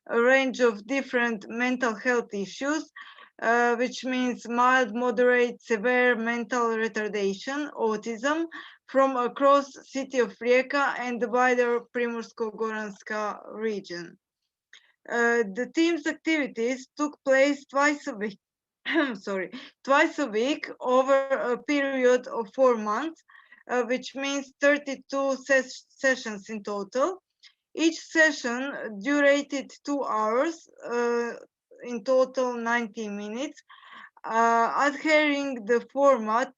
range of different mental health issues, which means mild, moderate, severe mental retardation, autism, from across the city of Rijeka and the wider Primorsko-Goranska region. The team's activities took place twice a week. Twice a week over a period of 4 months, which means 32 sessions in total. Each session durated 2 hours, in total 90 minutes, adhering the format,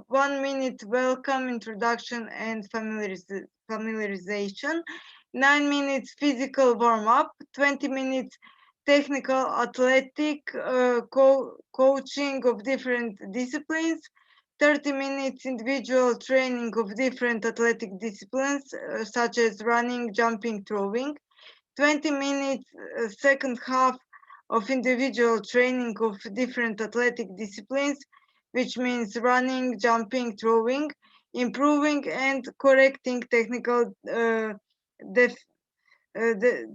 1 minute welcome, introduction and familiarization, 9 minutes physical warm-up, 20 minutes technical athletic coaching of different disciplines, 30 minutes individual training of different athletic disciplines, such as running, jumping, throwing, 20 minutes second half of individual training of different athletic disciplines, which means running, jumping, throwing, improving and correcting technical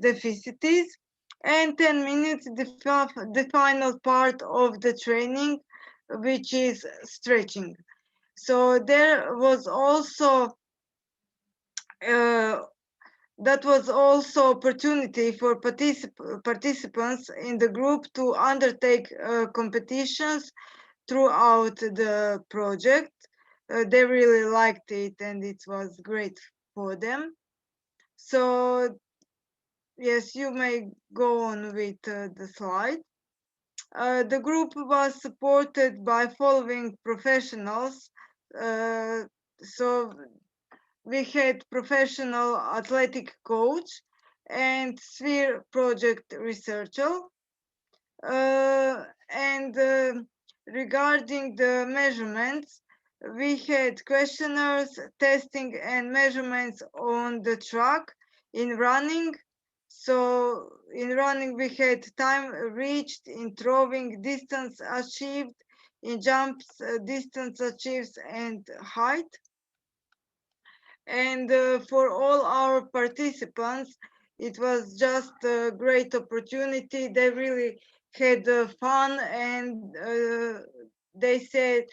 deficiencies, and 10 minutes the final part of the training, which is stretching. So there was also that was also opportunity for participants in the group to undertake competitions throughout the project. They really liked it and it was great for them. So yes, you may go on with the slide. The group was supported by following professionals. So we had professional athletic coach and sphere project researcher. Regarding the measurements, we had questionnaires, testing and measurements on the track. In running, so in running we had time reached, in throwing distance achieved, in jumps distance achieved and height. And for all our participants, it was just a great opportunity. They really had fun, and they said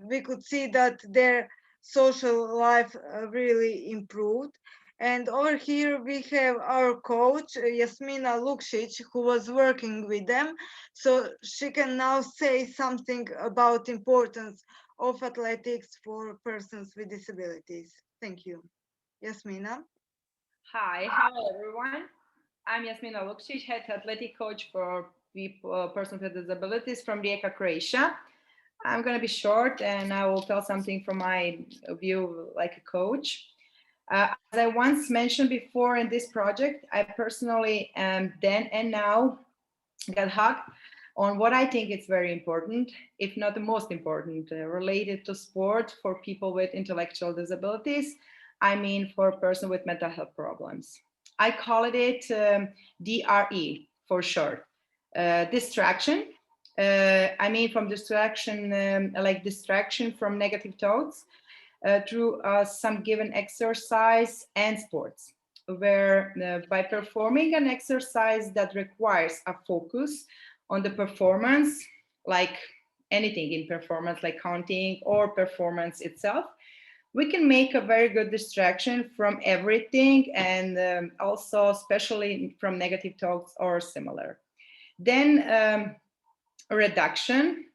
we could see that their social life really improved. And over here we have our coach, Jasmina Lukšić, who was working with them. So she can now say something about importance of athletics for persons with disabilities. Thank you. Jasmina. Hi, hello everyone. I'm Jasmina Lukšić, head athletic coach for people, persons with disabilities from Rijeka, Croatia. I'm going to be short and I will tell something from my view like a coach. As I once mentioned before in this project, I personally am then and now got hooked on what I think is very important, if not the most important, related to sport for people with intellectual disabilities. I mean, for a person with mental health problems. I call it DRE for short, distraction. I mean, from distraction, like distraction from negative thoughts through some given exercise and sports, where by performing an exercise that requires a focus on the performance, like anything in performance, like counting or performance itself, we can make a very good distraction from everything, and also especially from negative thoughts or similar. Then reduction,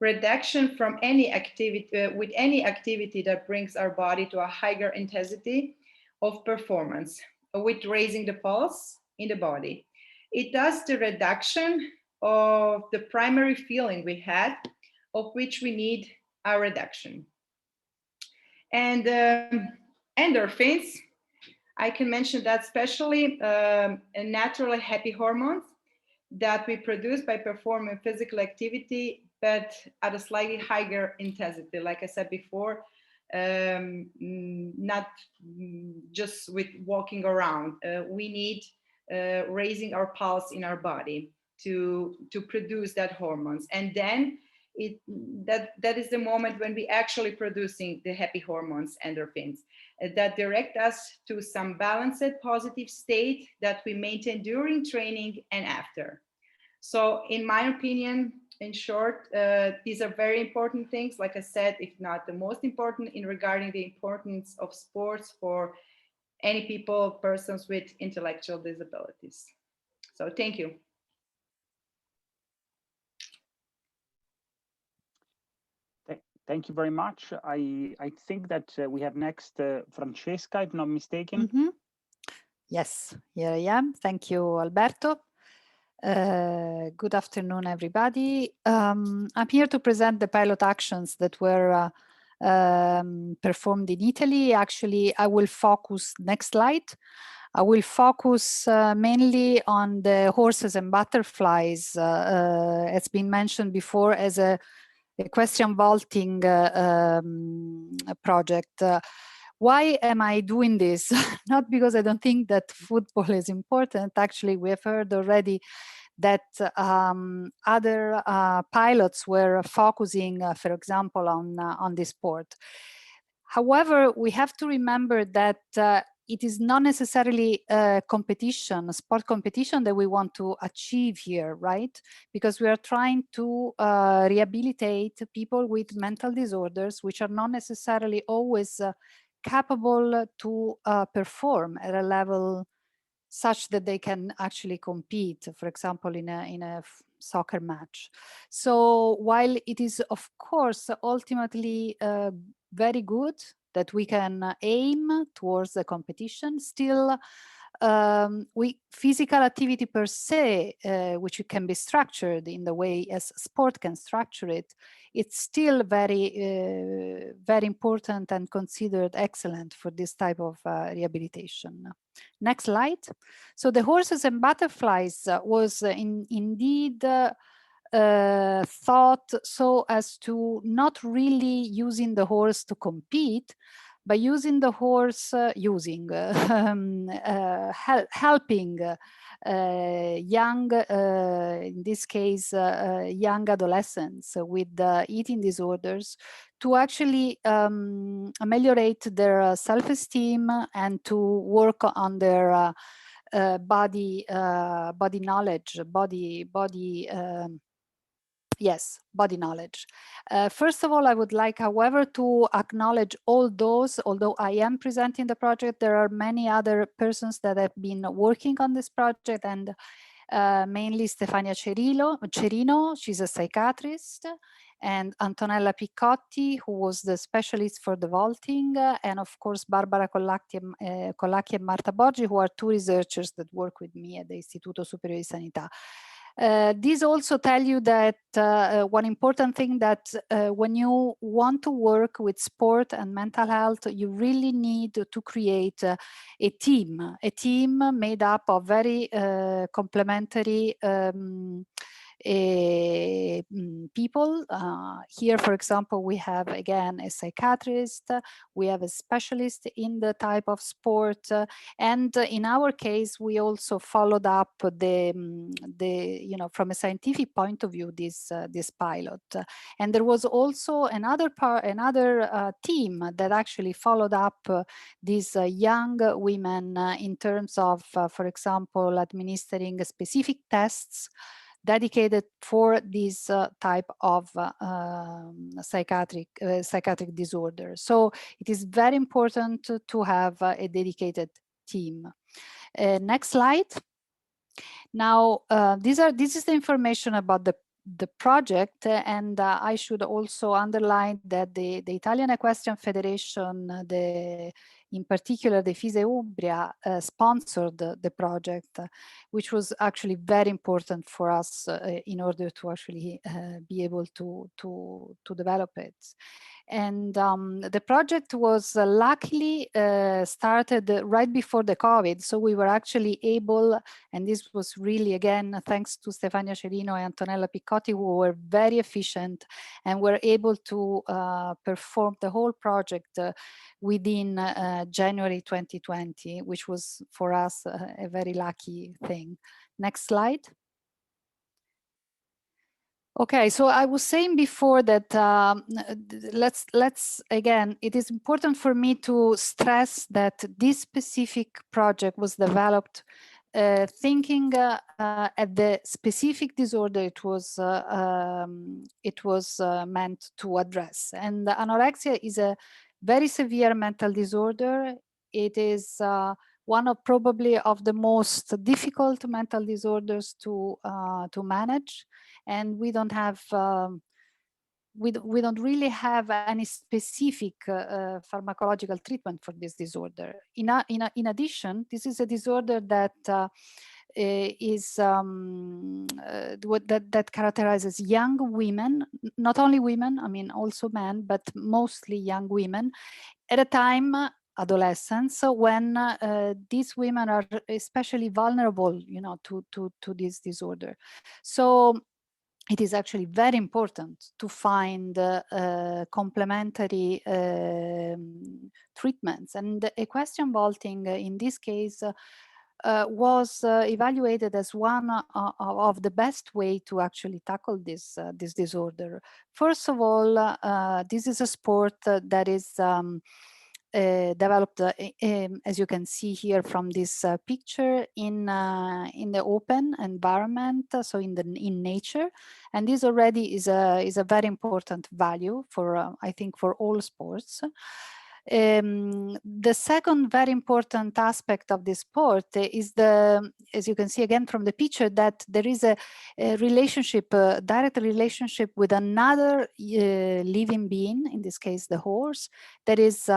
reduction from any activity, with any activity that brings our body to a higher intensity of performance, with raising the pulse in the body. It does the reduction of the primary feeling we had, of which we need a reduction. And endorphins, I can mention that especially naturally happy hormones that we produce by performing physical activity, but at a slightly higher intensity. Like I said before, not just with walking around. We need raising our pulse in our body to produce that hormones. And then that is the moment when we actually producing the happy hormones, endorphins, that direct us to some balanced positive state that we maintain during training and after. So in my opinion, in short, these are very important things, like I said, if not the most important in regarding the importance of sports for any people, persons with intellectual disabilities. So thank you. Thank you very much. I think that we have next Francesca, if not mistaken. Yes, here I am. Thank you, Alberto. Good afternoon, everybody. I'm here to present the pilot actions that were performed in Italy. Actually, I will focus, next slide. I will focus mainly on the horses and butterflies. It's been mentioned before as a equestrian vaulting project. Why am I doing this? Not because I don't think that football is important. Actually, we have heard already that other pilots were focusing, for example, on this sport. However, we have to remember that it is not necessarily a competition, a sport competition that we want to achieve here, right? Because we are trying to rehabilitate people with mental disorders, which are not necessarily always capable to perform at a level such that they can actually compete, for example, in a soccer match. So while it is, of course, ultimately very good that we can aim towards the competition, still physical activity per se, which can be structured in the way as sport can structure it, it's still very, very important and considered excellent for this type of rehabilitation. Next slide. So the horses and butterflies was indeed thought so as to not really using the horse to compete, by using the horse, helping young, in this case, young adolescents with eating disorders to actually ameliorate their self-esteem and to work on their body knowledge, body knowledge. First of all, I would like, however, to acknowledge all those, although I am presenting the project, there are many other persons that have been working on this project, and mainly Stefania Cerino, she's a psychiatrist, and Antonella Piccotti, who was the specialist for the vaulting, and of course, Barbara Collacchi and Marta Borgi, who are two researchers that work with me at the Istituto Superiore di Sanità. These also tell you that one important thing that when you want to work with sport and mental health, you really need to create a team made up of very complementary people. Here, for example, we have again a psychiatrist, we have a specialist in the type of sport, and in our case, we also followed up from a scientific point of view, this pilot. And there was also another team that actually followed up these young women in terms of, for example, administering specific tests dedicated for this type of psychiatric disorder. So it is very important to have a dedicated team. Next slide. Now, this is the information about the project, and I should also underline that the Italian Equestrian Federation, in particular the FISE Umbria, sponsored the project, which was actually very important for us in order to actually be able to develop it. And the project was luckily started right before the COVID. So we were actually able, and this was really, again, thanks to Stefania Cerino and Antonella Piccotti, who were very efficient and were able to perform the whole project within January 2020, which was for us a very lucky thing. Next slide. Okay, so I was saying before that let's again, it is important for me to stress that this specific project was developed thinking at the specific disorder it was meant to address. And anorexia is a very severe mental disorder. It is one of probably of the most difficult mental disorders to manage, and we don't have we don't really have any specific pharmacological treatment for this disorder. In addition, this is a disorder that that characterizes young women, not only women, I mean also men, but mostly young women, at a time, adolescents, when these women are especially vulnerable, you know, to this disorder. So it is actually very important to find complementary treatments. And equestrian vaulting in this case was evaluated as one of the best way to actually tackle this this disorder. First of all, this is a sport that is developed, as you can see here from this picture, in the open environment, so in nature, and this already is a very important value for I think for all sports. The second very important aspect of this sport is as you can see again from the picture, that there is a relationship, a direct relationship with another living being, in this case the horse, that is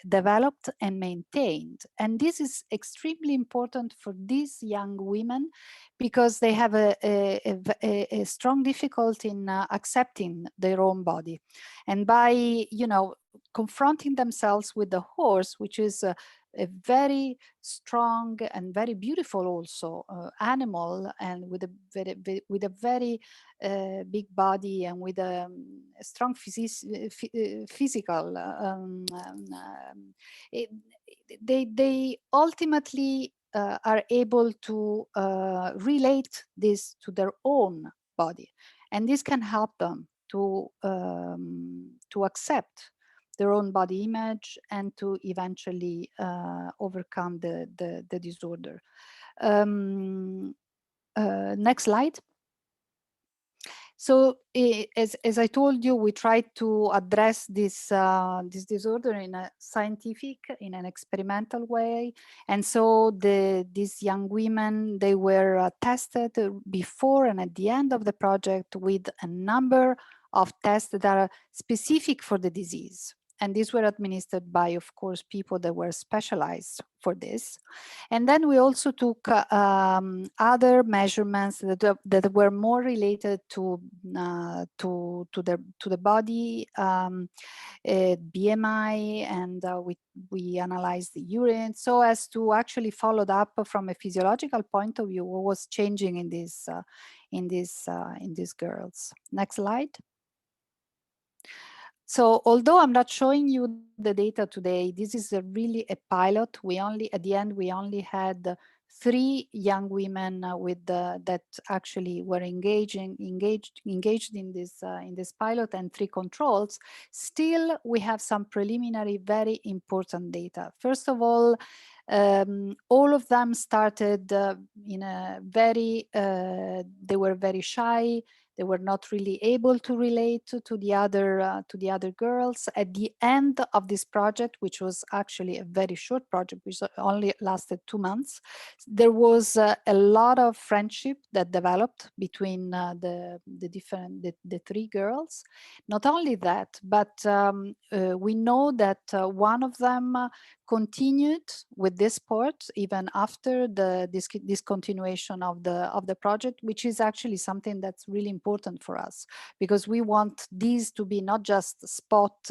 developed and maintained. And this is extremely important for these young women because they have a strong difficulty in accepting their own body. And by, you know, confronting themselves with the horse, which is a very strong and very beautiful also animal, and with a very big body and with a strong physical, they ultimately are able to relate this to their own body, and this can help them to accept their own body image and to eventually overcome the disorder. Next slide. So as I told you, we tried to address this this disorder in a scientific, in an experimental way. And so these young women, they were tested before and at the end of the project with a number of tests that are specific for the disease. And these were administered by, of course, people that were specialized for this. And then we also took other measurements that were more related to the body, BMI, and we analyzed the urine so as to actually follow up from a physiological point of view what was changing in these girls. Next slide. So although I'm not showing you the data today, this is really a pilot. We only, at the end, we only had 3 young women with that actually were engaged in this pilot, and 3 controls. Still, we have some preliminary, very important data. First of all of them started in a very, they were very shy. They were not really able to relate to the other girls. At the end of this project, which was actually a very short project, which only lasted 2 months, there was a lot of friendship that developed between the 3 girls. Not only that, but we know that one of them continued with this sport even after the discontinuation of the project, which is actually something that's really important for us, because we want these to be not just spot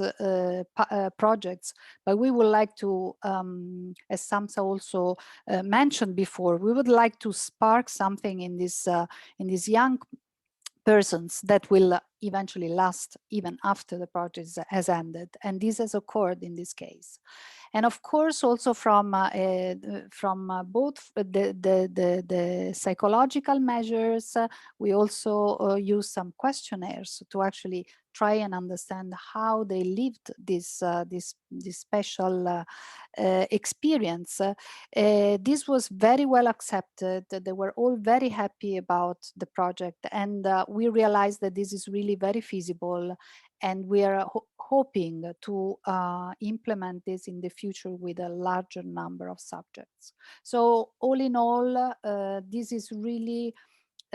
projects, but we would like to, as Samsa also mentioned before, we would like to spark something in these young persons that will eventually last even after the project has ended, and this has occurred in this case. And of course, also from both the psychological measures, we also use some questionnaires to actually try and understand how they lived this special experience. This was very well accepted. They were all very happy about the project, and we realized that this is really very feasible, and we are hoping to implement this in the future with a larger number of subjects. So all in all, this is really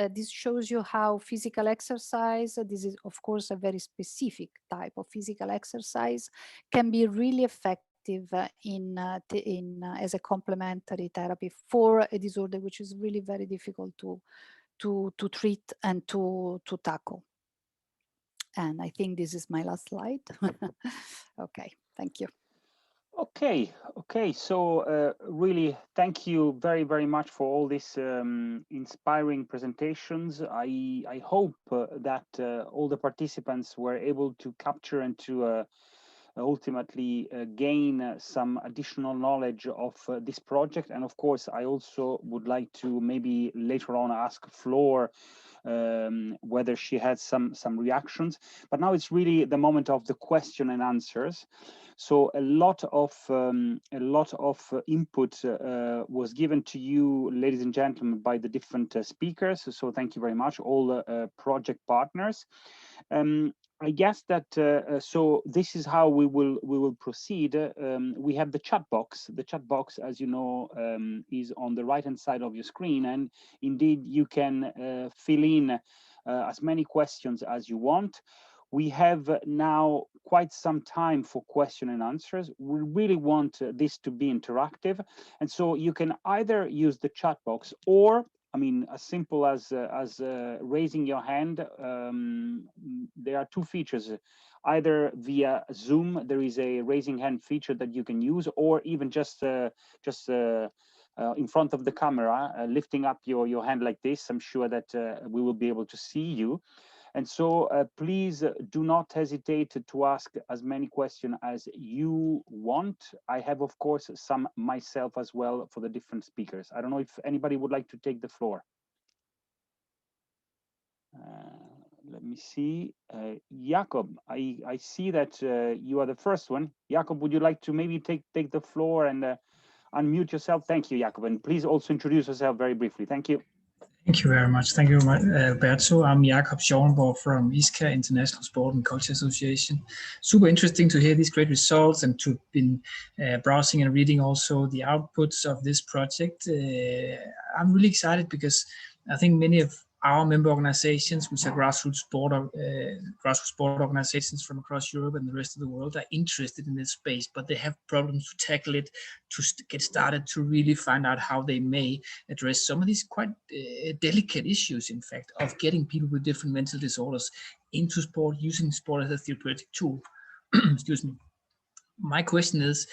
this shows you how physical exercise, this is of course a very specific type of physical exercise, can be really effective as a complementary therapy for a disorder which is really very difficult to treat and to tackle. And I think this is my last slide. Okay, thank you. Okay. So really, thank you very, very much for all these inspiring presentations. I hope that all the participants were able to capture and to ultimately gain some additional knowledge of this project. And of course, I also would like to maybe later on ask Flor whether she had some reactions. But now it's really the moment of the question and answers. So a lot of input was given to you, ladies and gentlemen, by the different speakers. So thank you very much, all the project partners. I guess that so this is how we will proceed. We have the chat box. The chat box, as you know, is on the right-hand side of your screen, and indeed you can fill in as many questions as you want. We have now quite some time for question and answers. We really want this to be interactive, and so you can either use the chat box or, I mean, as simple as raising your hand. There are two features. Either via Zoom, there is a raising hand feature that you can use, or even just in front of the camera, lifting up your hand like this. I'm sure that we will be able to see you. And so please do not hesitate to ask as many questions as you want. I have, of course, some myself as well for the different speakers. I don't know if anybody would like to take the floor. Let me see. Jakob, I see that you are the first one. Jakob, would you like to maybe take the floor and unmute yourself? Thank you, Jakob. And please also introduce yourself very briefly. Thank you. Thank you very much. Thank you, Alberto. I'm Jakob Schauenborg from ISCA, International Sport and Culture Association. Super interesting to hear these great results and to been browsing and reading also the outputs of this project. I'm really excited because I think many of our member organizations, which are grassroots sport organizations from across Europe and the rest of the world, are interested in this space, but they have problems to tackle it, to get started, to really find out how they may address some of these quite delicate issues, in fact, of getting people with different mental disorders into sport, using sport as a therapeutic tool. Excuse me. My question is,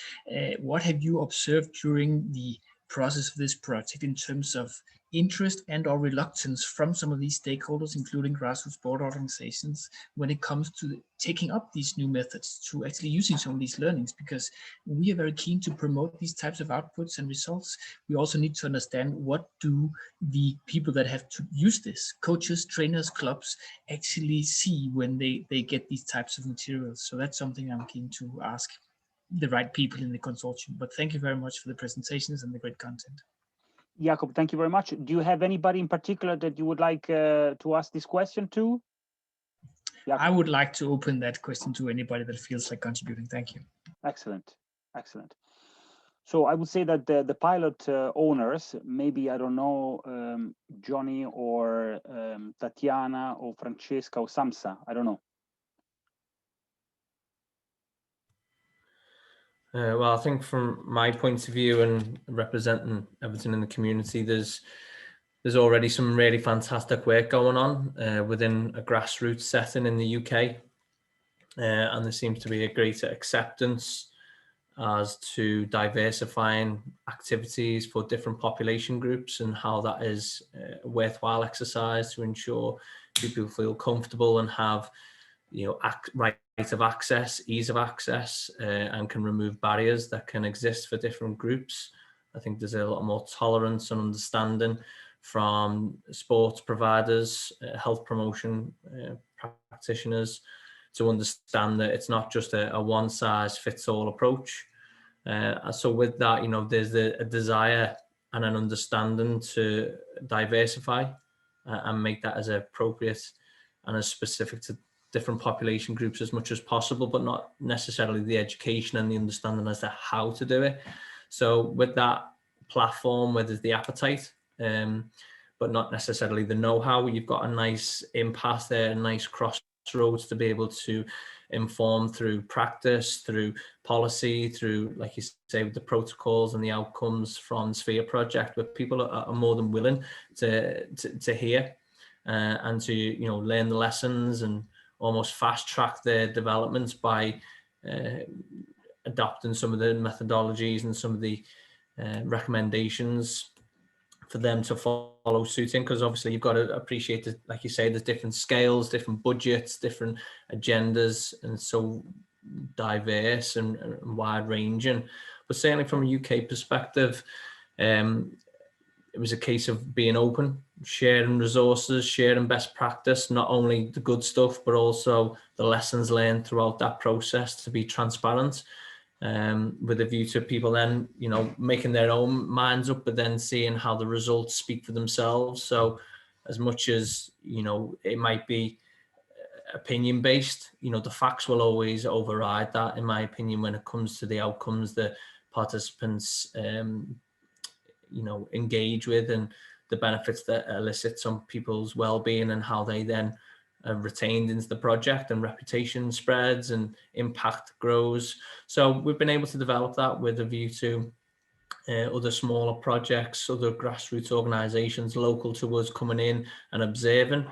what have you observed during the process of this project in terms of interest and or reluctance from some of these stakeholders, including grassroots sport organizations, when it comes to taking up these new methods, to actually using some of these learnings? Because we are very keen to promote these types of outputs and results. We also need to understand, what do the people that have to use this, coaches, trainers, clubs, actually see when they get these types of materials? So that's something I'm keen to ask the right people in the consortium. But thank you very much for the presentations and the great content. Jakob, thank you very much. Do you have anybody in particular that you would like to ask this question to? Jakob? I would like to open that question to anybody that feels like contributing. Thank you. Excellent, excellent. So I would say that the pilot owners, maybe, I don't know, Johnny or Tatiana or Francesca or Samsa, I don't know. Well, I think from my point of view and representing everything in the community, there's already some really fantastic work going on within a grassroots setting in the UK. And there seems to be a greater acceptance as to diversifying activities for different population groups, and how that is a worthwhile exercise to ensure people feel comfortable and have, right of access, ease of access, and can remove barriers that can exist for different groups. I think there's a lot more tolerance and understanding from sports providers, health promotion practitioners, to understand that it's not just a one-size-fits-all approach. So with that, there's a desire and an understanding to diversify and make that as appropriate and as specific to different population groups as much as possible, but not necessarily the education and the understanding as to how to do it. So with that platform, where there's the appetite, but not necessarily the know-how. You've got a nice impasse there, a nice crossroads to be able to inform through practice, through policy, through, like you say, with the protocols and the outcomes from Sphere project, where people are more than willing to hear and to, you know, learn the lessons and almost fast track their developments by adopting some of the methodologies and some of the recommendations for them to follow suit in, because obviously you've got to appreciate that, like you say, there's different scales, different budgets, different agendas, and so diverse and wide ranging. But certainly from a UK perspective, it was a case of being open, sharing resources, sharing best practice, not only the good stuff, but also the lessons learned throughout that process, to be transparent, with a view to people then, you know, making their own minds up, but then seeing how the results speak for themselves. So as much as, you know, it might be opinion based, you know, the facts will always override that, in my opinion, when it comes to the outcomes that participants you know, engage with, and the benefits that elicits on people's well-being, and how they then are retained into the project, and reputation spreads and impact grows. So we've been able to develop that with a view to other smaller projects, other grassroots organisations local to us coming in and observing,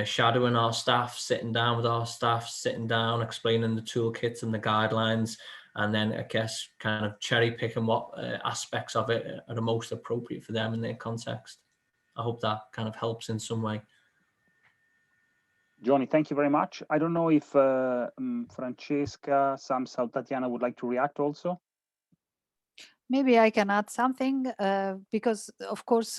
shadowing our staff, sitting down with our staff, sitting down, explaining the toolkits and the guidelines, and then I guess kind of cherry picking what aspects of it are the most appropriate for them in their context. I hope that kind of helps in some way. Johnny, thank you very much. I don't know if Francesca, Samsal, Tatiana would like to react also. Maybe I can add something because, of course,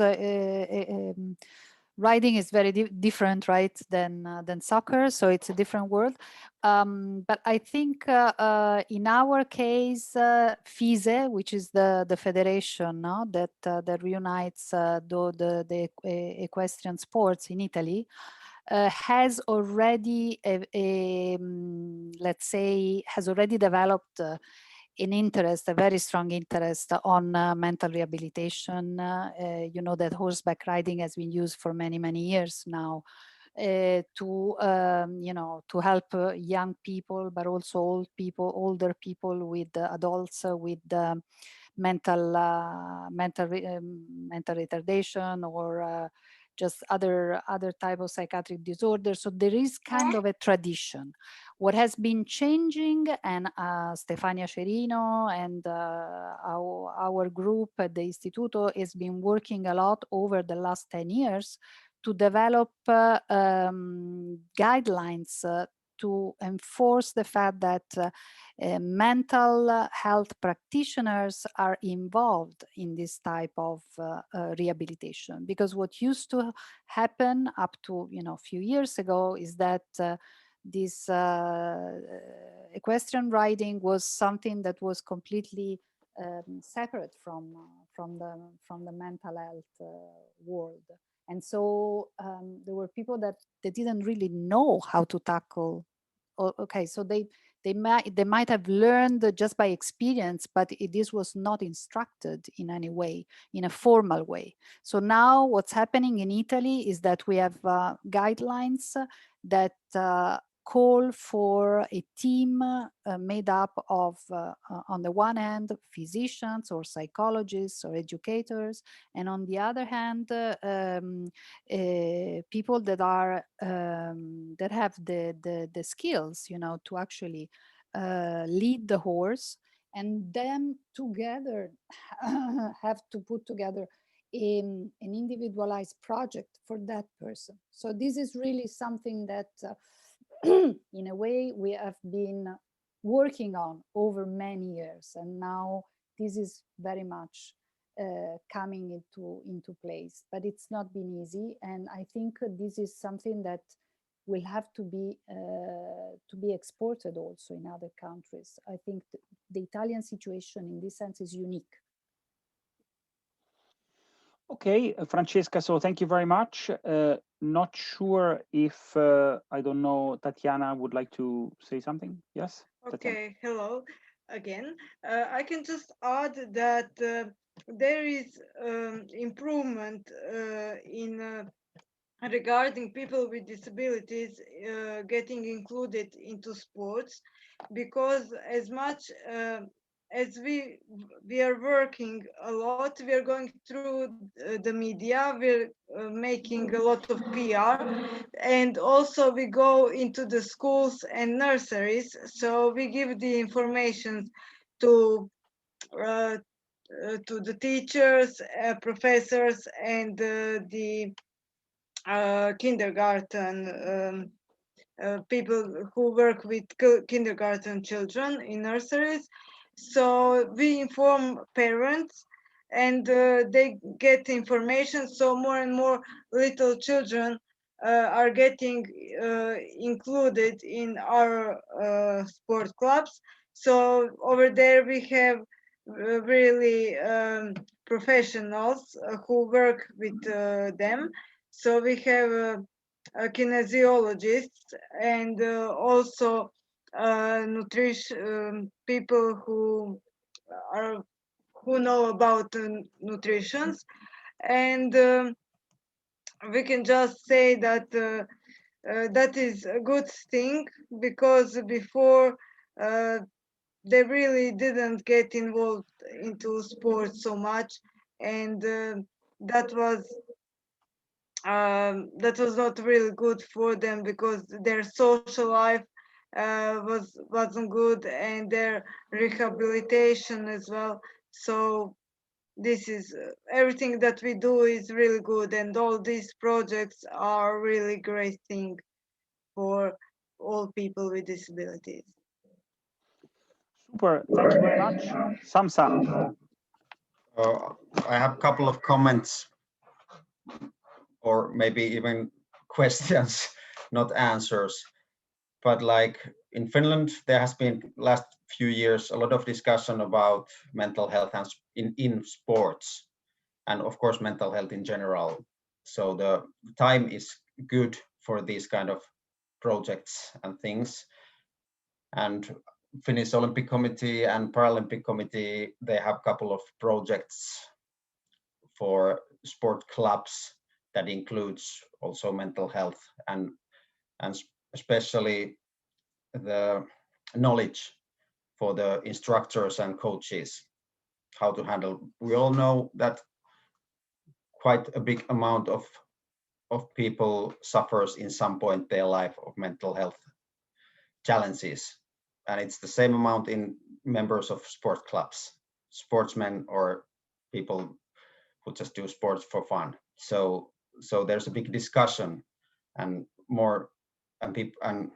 riding is very different, right, than soccer. So it's a different world. But I think in our case, FISE, which is the federation that reunites the equestrian sports in Italy, has already, let's say, has already developed an interest, a very strong interest on mental rehabilitation. You know that horseback riding has been used for many, many years now to, you know, to help young people, but also old people, older people, with adults with mental retardation, or just other type of psychiatric disorders. So there is kind of a tradition. What has been changing, and Stefania Cerino and our group at the Istituto has been working a lot over the last 10 years to develop guidelines to enforce the fact that mental health practitioners are involved in this type of rehabilitation. Because what used to happen up to, you know, a few years ago is that this equestrian riding was something that was completely separate from the mental health world. And so there were people that they didn't really know how to tackle. Okay, so they might have learned just by experience, but this was not instructed in any way, in a formal way. So now what's happening in Italy is that we have guidelines that call for a team made up of, on the one hand, physicians or psychologists or educators, and on the other hand, people that are that have the skills, you know, to actually lead the horse, and then together have to put together an individualized project for that person. So this is really something that in a way we have been working on over many years, and now this is very much coming into place, but it's not been easy. And I think this is something that will have to be exported also in other countries. I think the Italian situation in this sense is unique. Okay, Francesca, so thank you very much. Not sure if, I don't know, Tatiana would like to say something. Yes? Okay, hello. again. I can just add that there is improvement in regarding people with disabilities getting included into sports, because as much as we are working a lot, we are going through the media, we're making a lot of PR, and also we go into the schools and nurseries, so we give the information to the teachers, professors, and the kindergarten people who work with kindergarten children in nurseries. So we inform parents, and they get information. So more and more little children are getting included in our sport clubs. So over there we have really professionals who work with them. So we have kinesiologists and also nutrition people who know about nutrition, and we can just say that that is a good thing, because before they really didn't get involved into sports so much, and that was not really good for them, because their social life wasn't good, and their rehabilitation as well. So this is everything that we do is really good, and all these projects are really great thing for all people with disabilities. Super, thank you very much. Samsa. I have a couple of comments, or maybe even questions, not answers. But like in Finland, there has been last few years a lot of discussion about mental health and in sports, and of course mental health in general. So the time is good for these kind of projects and things. And Finnish Olympic Committee and Paralympic Committee, they have a couple of projects for sport clubs that includes also mental health, and especially the knowledge for the instructors and coaches, how to handle. We all know that quite a big amount of people suffers in some point their life of mental health challenges, and it's the same amount in members of sport clubs, sportsmen, or people who just do sports for fun. So there's a big discussion, and more, and people, and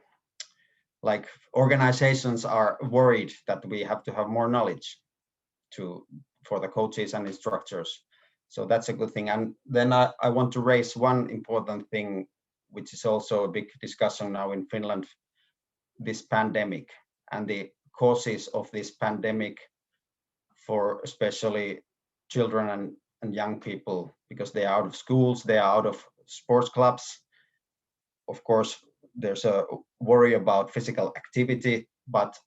like organizations are worried that we have to have more knowledge for the coaches and instructors. So that's a good thing. And then I want to raise one important thing, which is also a big discussion now in Finland, this pandemic and the causes of this pandemic for especially children and young people, because they are out of schools, they are out of sports clubs. Of course, there's a worry about physical activity, but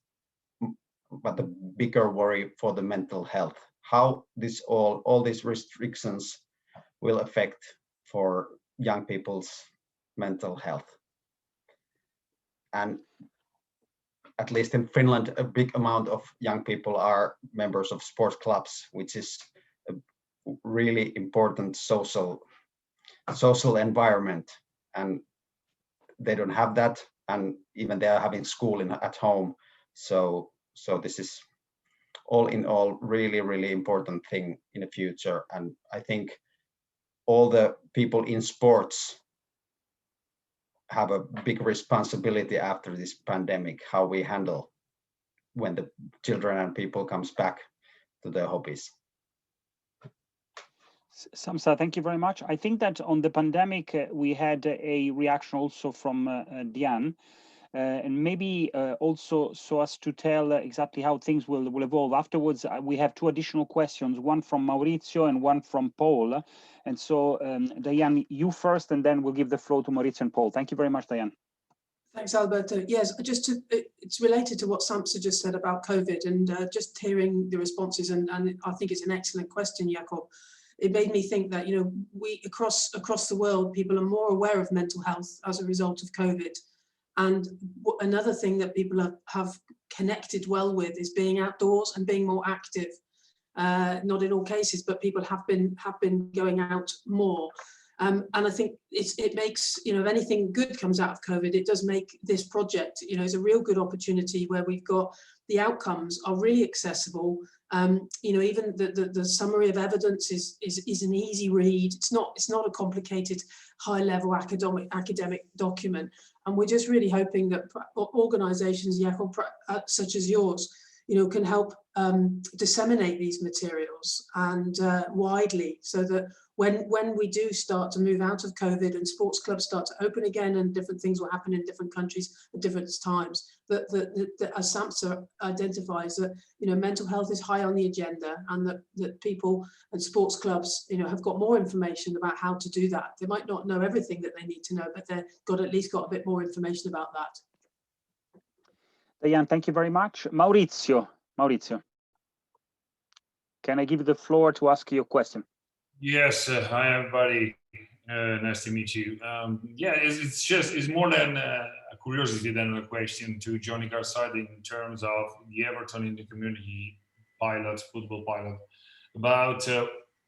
the bigger worry for the mental health, how this all these restrictions will affect for young people's mental health. And at least in Finland, a big amount of young people are members of sports clubs, which is a really important social environment, and they don't have that, and even they are having school at home. So this is all in all really important thing in the future. And I think all the people in sports have a big responsibility after this pandemic, how we handle when the children and people comes back to their hobbies. Samsa, thank you very much. I think that on the pandemic, we had a reaction also from Diane, and maybe also so as to tell exactly how things will evolve. Afterwards, we have two additional questions, one from Maurizio and one from Paul. And so, Diane, you first, and then we'll give the floor to Maurizio and Paul. Thank you very much, Diane. Thanks, Alberto. Yes, just to it's related to what Samsa just said about COVID, and just hearing the responses, and I think it's an excellent question, Jakob. It made me think that, you know, we across the world, people are more aware of mental health as a result of COVID. And another thing that people have connected well with is being outdoors and being more active. Not in all cases, but people have been going out more. And I think it makes, you know, if anything good comes out of COVID, it does make this project, you know, is a real good opportunity where we've got the outcomes are really accessible. You know, even the summary of evidence is an easy read. It's not a complicated high-level academic document. And we're just really hoping that organisations, Jakob, such as yours, you know, can help disseminate these materials and widely, so that when we do start to move out of COVID and sports clubs start to open again and different things will happen in different countries at different times, that as Samsa identifies, that, you know, mental health is high on the agenda, and that people and sports clubs, you know, have got more information about how to do that. They might not know everything that they need to know, but they've at least got a bit more information about that. Diane, thank you very much. Maurizio, can I give you the floor to ask your question? Yes, hi everybody. Nice to meet you. Yeah, it's more than a curiosity than a question to Johnny Garside in terms of the Everton in the community pilot, football pilot, about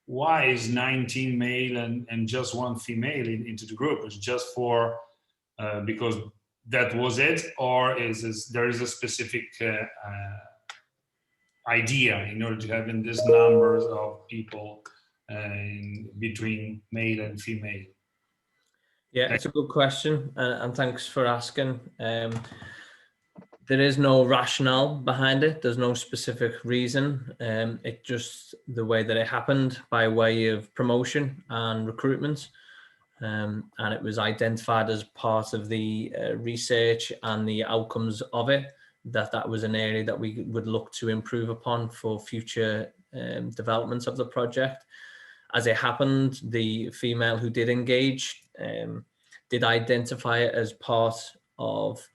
why is 19 male and just one female into the group? It's just for because that was it, or there is a specific idea in order to have in these numbers of people between male and female? Yeah, it's a good question, and thanks for asking. There is no rationale behind it. There's no specific reason. It just the way that it happened by way of promotion and recruitment. And it was identified as part of the research and the outcomes of it, that was an area that we would look to improve upon for future developments of the project. As it happened, the female who did engage did identify it as part of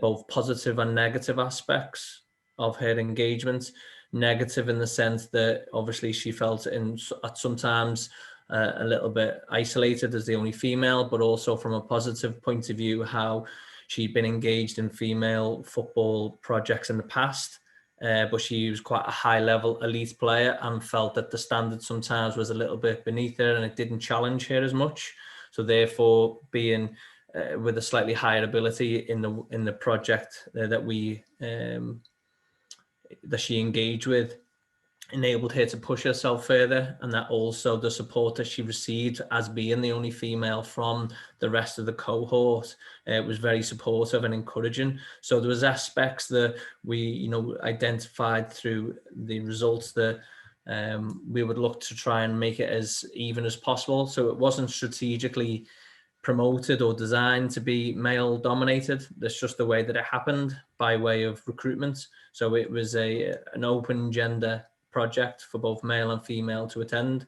both positive and negative aspects of her engagement. Negative in the sense that obviously she felt at sometimes a little bit isolated as the only female, but also from a positive point of view, how she'd been engaged in female football projects in the past, but she was quite a high-level elite player and felt that the standard sometimes was a little bit beneath her and it didn't challenge her as much. So therefore, being with a slightly higher ability in the project that she engaged with, enabled her to push herself further, and that also the support that she received as being the only female from the rest of the cohort was very supportive and encouraging. So there was aspects that we, you know, identified through the results that we would look to try and make it as even as possible. So it wasn't strategically promoted or designed to be male dominated. That's just the way that it happened by way of recruitment. So it was an open gender project for both male and female to attend,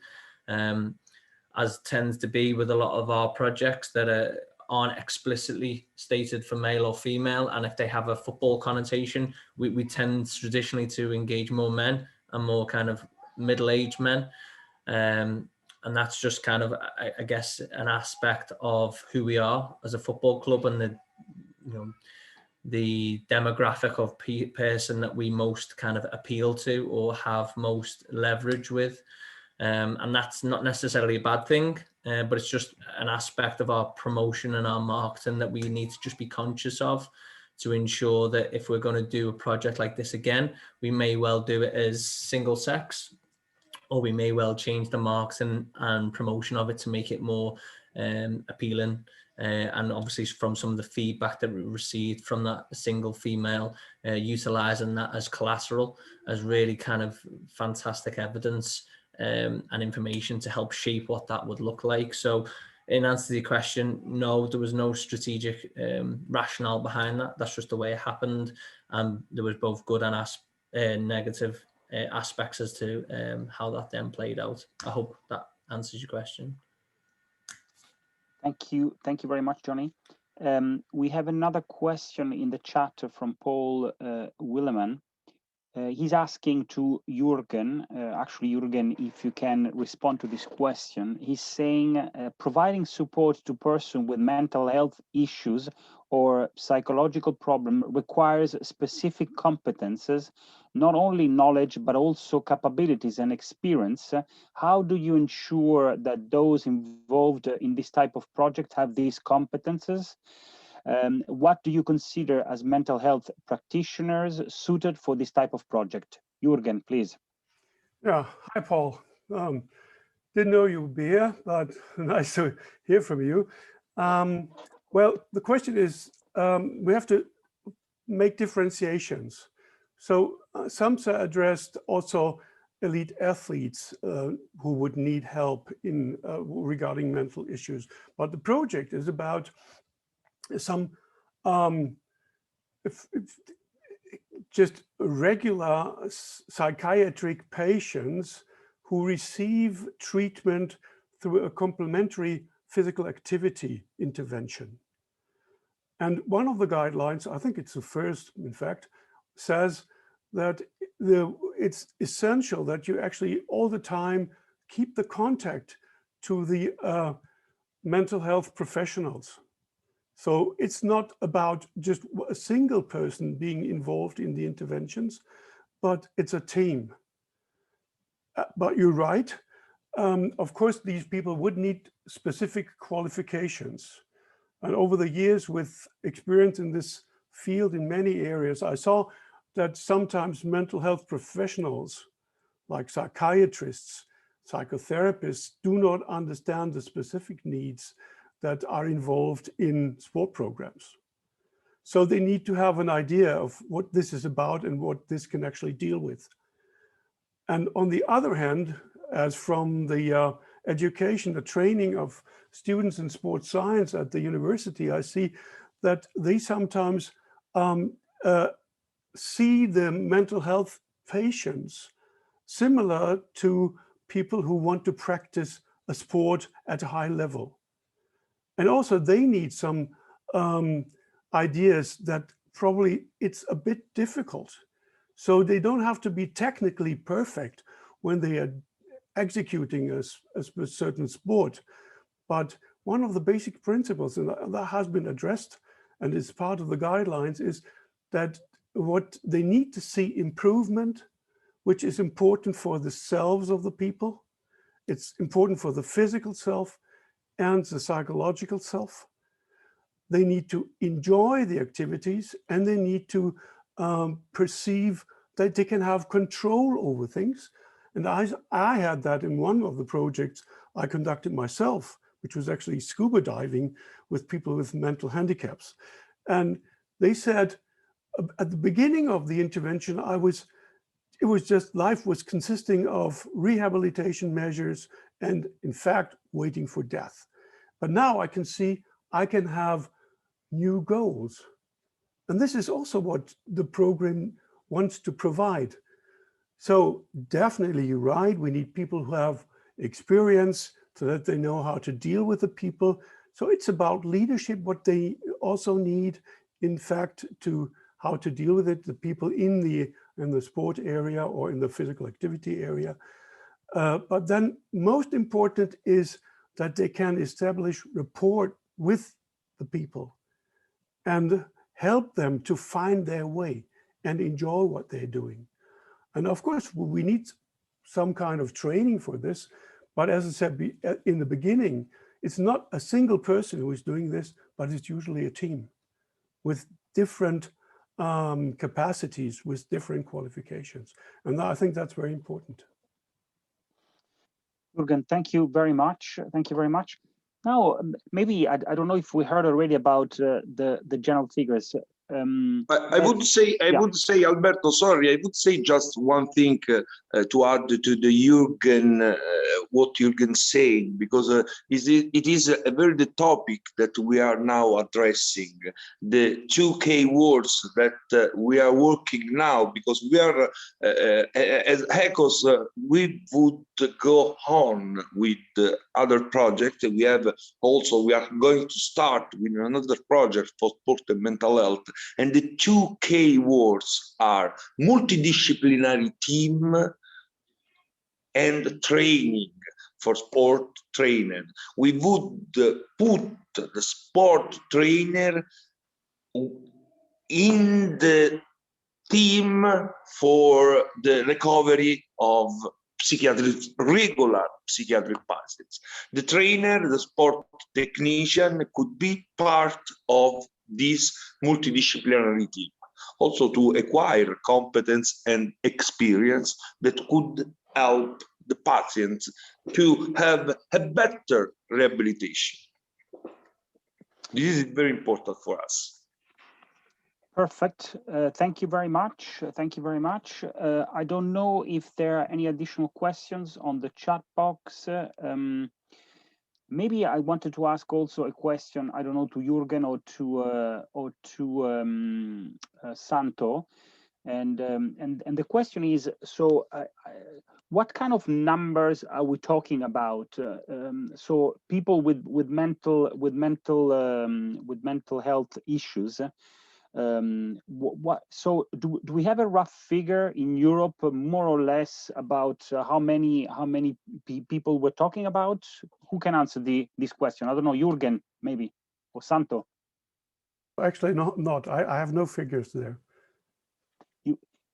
as tends to be with a lot of our projects that aren't explicitly stated for male or female, and if they have a football connotation, we tend traditionally to engage more men and more kind of middle-aged men, and that's just kind of, I guess, an aspect of who we are as a football club, and the demographic of person that we most kind of appeal to or have most leverage with. And that's not necessarily a bad thing, but it's just an aspect of our promotion and our marketing that we need to just be conscious of, to ensure that if we're going to do a project like this again, we may well do it as single sex, or we may well change the marketing and promotion of it to make it more appealing. And obviously from some of the feedback that we received from that single female, utilising that as collateral, as really kind of fantastic evidence and information to help shape what that would look like. So in answer to your question, no, there was no strategic rationale behind that. That's just the way it happened. And there was both good and negative aspects as to how that then played out. I hope that answers your question. Thank you very much, Johnny. We have another question in the chat from Paul Willeman. He's asking to Jürgen, actually Jürgen, if you can respond to this question. He's saying providing support to person with mental health issues or psychological problem requires specific competences, not only knowledge, but also capabilities and experience. How do you ensure that those involved in this type of project have these competences? What do you consider as mental health practitioners suited for this type of project? Jürgen, please. Yeah, hi, Paul. Didn't know you would be here, but nice to hear from you. Well, the question is, we have to make differentiations. So some are addressed also elite athletes who would need help in regarding mental issues. But the project is about some just regular psychiatric patients who receive treatment through a complementary physical activity intervention. And one of the guidelines, I think it's the first, in fact, says that it's essential that you actually all the time keep the contact to the mental health professionals. So it's not about just a single person being involved in the interventions, but it's a team. But you're right. Of course, these people would need specific qualifications. And over the years, with experience in this field in many areas, I saw that sometimes mental health professionals, like psychiatrists, psychotherapists, do not understand the specific needs that are involved in sport programs. So they need to have an idea of what this is about and what this can actually deal with. And on the other hand, as from the education, the training of students in sports science at the university, I see that they sometimes see the mental health patients similar to people who want to practice a sport at a high level. And also they need some ideas that probably it's a bit difficult. So they don't have to be technically perfect when they are executing a certain sport. But one of the basic principles, and that has been addressed and is part of the guidelines, is that what they need to see improvement, which is important for the selves of the people. It's important for the physical self and the psychological self. They need to enjoy the activities, and they need to perceive that they can have control over things. And I had that in one of the projects I conducted myself, which was actually scuba diving with people with mental handicaps. And they said at the beginning of the intervention, it was just life was consisting of rehabilitation measures and, in fact, waiting for death. But now I can see I can have new goals. And this is also what the program wants to provide. So definitely you're right. We need people who have experience so that they know how to deal with the people. So it's about leadership, what they also need, in fact, to how to deal with it, the people in the sport area or in the physical activity area. But then most important is that they can establish rapport with the people and help them to find their way and enjoy what they're doing. And of course, we need some kind of training for this. But as I said in the beginning, it's not a single person who is doing this, but it's usually a team with different capacities, with different qualifications. And I think that's very important. Jürgen, thank you very much. Thank you very much. Now, maybe, I don't know if we heard already about the general figures. I would say, Alberto, sorry, I would say just one thing to add to the Jürgen, what Jürgen said, because it is a very the topic that we are now addressing, the 2 keywords that we are working now, because we are, as ECOS, we would go on with other projects. We are going to start with another project for sport and mental health. And the 2 keywords are multidisciplinary team and training for sport trainer. We would put the sport trainer in the team for the recovery of regular psychiatric patients. The trainer, the sport technician could be part of this multidisciplinary team, also to acquire competence and experience that could help the patients to have a better rehabilitation. This is very important for us. Perfect. Thank you very much. Thank you very much. I don't know if there are any additional questions on the chat box. Maybe I wanted to ask also a question, I don't know, to Jürgen or to Santo. And the question is, so what kind of numbers are we talking about? So people with mental health issues. So do we have a rough figure in Europe, more or less, about how many people we're talking about? Who can answer this question? I don't know, Jürgen maybe, or Santo. Actually, not. I have no figures there.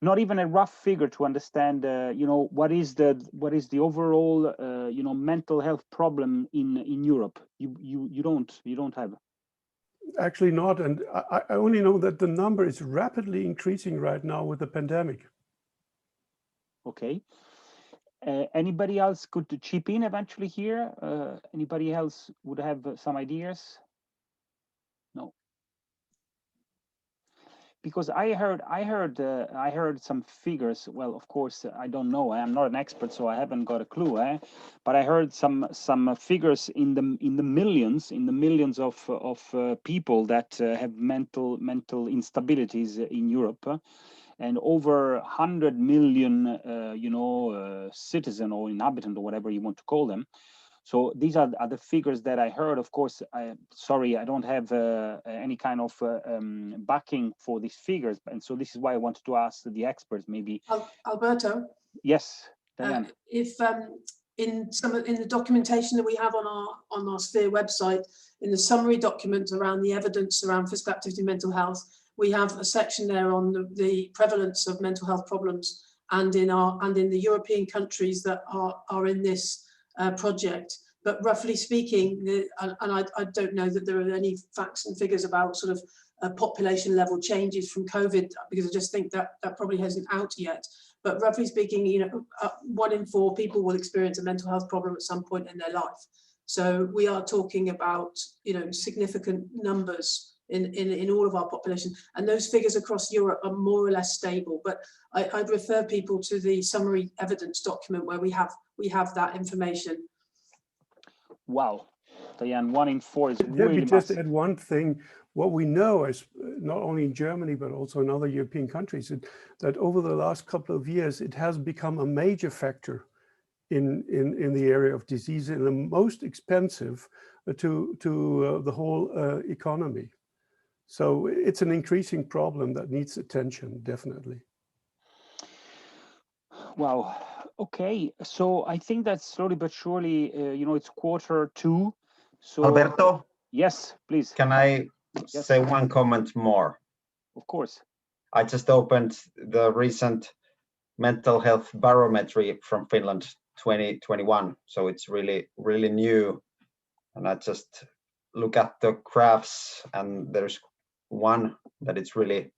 Not even a rough figure to understand, you know, what is the overall, you know, mental health problem in Europe. You don't have. Actually not, and I only know that the number is rapidly increasing right now with the pandemic. Okay. Anybody else could chip in eventually here? Anybody else would have some ideas? No. Because I heard some figures. Well, of course, I don't know. I am not an expert, so I haven't got a clue. But I heard some figures in the millions of people that have mental instabilities in Europe, and over 100 million, you know, citizen or inhabitant or whatever you want to call them. So these are the figures that I heard. Of course, sorry, I don't have any kind of backing for these figures, and so this is why I wanted to ask the experts, maybe. Alberto. Yes, Diane. If in the documentation that we have on our Sphere website, in the summary documents around the evidence around physical activity and mental health, we have a section there on the prevalence of mental health problems, and in the European countries that are in this project. But roughly speaking, and I don't know that there are any facts and figures about sort of population level changes from COVID, because I just think that probably hasn't out yet. But roughly speaking, you know, 1 in 4 people will experience a mental health problem at some point in their life. So we are talking about, you know, significant numbers in all of our population, and those figures across Europe are more or less stable. But I'd refer people to the summary evidence document where we have that information. Wow, Diane, 1 in 4 is really. Let me just add one thing. What we know is, not only in Germany but also in other European countries, that over the last couple of years it has become a major factor in the area of disease, and the most expensive to the whole economy. So it's an increasing problem that needs attention, definitely. Wow. Okay. So I think that slowly but surely, you know, it's Q2. So Alberto? Yes, please. Can I Yes. say one comment more? Of course. I just opened the recent mental health barometry from Finland 2021. So it's really new. And I just look at the graphs, and there's one that it's really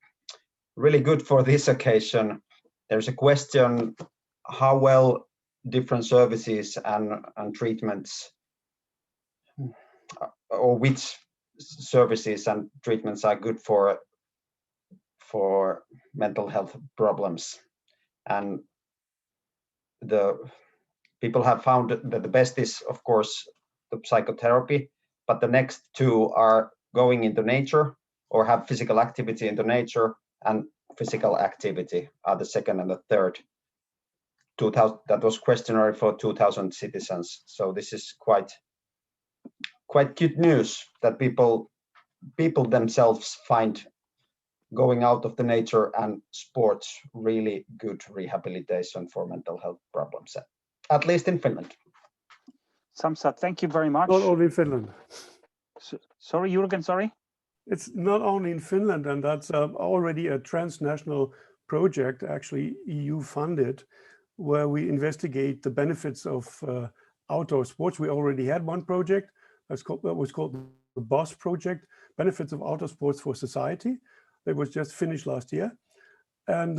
good for this occasion. There's a question how well different services and treatments, or which services and treatments are good for mental health problems. And the people have found that the best is, of course, the psychotherapy, but the next two are going into nature or have physical activity into nature, and physical activity are the second and the third. 2000, that was questionnaire for 2,000 citizens. So this is quite good news that people themselves find going out of the nature and sports really good rehabilitation for mental health problems, at least in Finland. Samsa, thank you very much. Not only in Finland. Sorry, Jürgen, sorry? It's not only in Finland, and that's already a transnational project, actually EU funded, where we investigate the benefits of outdoor sports. We already had one project that was called the BOSS project, Benefits of Outdoor Sports for Society. It was just finished last year. And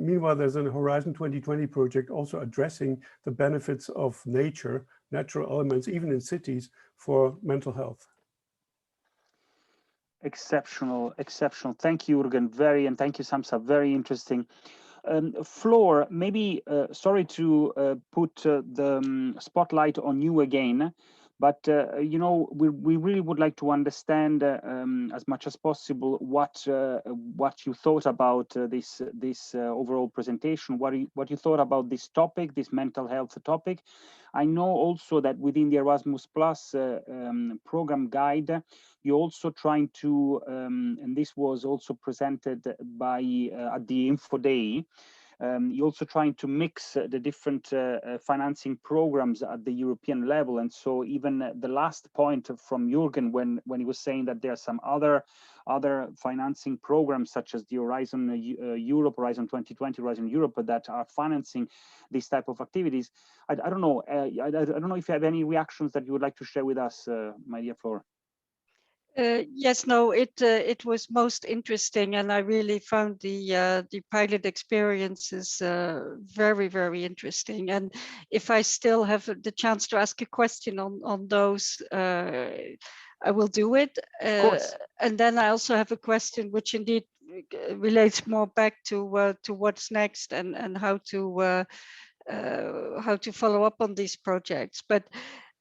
meanwhile, there's a Horizon 2020 project also addressing the benefits of nature, natural elements, even in cities, for mental health. Exceptional. Thank you, Jürgen. And thank you, Samsa. Very interesting. Flor, maybe sorry to put the spotlight on you again, but you know, we really would like to understand as much as possible what you thought about this overall presentation. What you thought about this topic, this mental health topic. I know also that within the Erasmus Plus program guide, you're also trying to, and this was also presented by at the Info Day, you're also trying to mix the different financing programs at the European level. And so even the last point from Jürgen, when he was saying that there are some other financing programs such as the Horizon Europe, Horizon 2020, Horizon Europe, that are financing this type of activities. I don't know. I don't know if you have any reactions that you would like to share with us, my dear Flor. Yes, no, it was most interesting, and I really found the pilot experiences very, very interesting. And if I still have the chance to ask a question on those, I will do it. And then I also have a question which indeed relates more back to what's next and how to follow up on these projects. But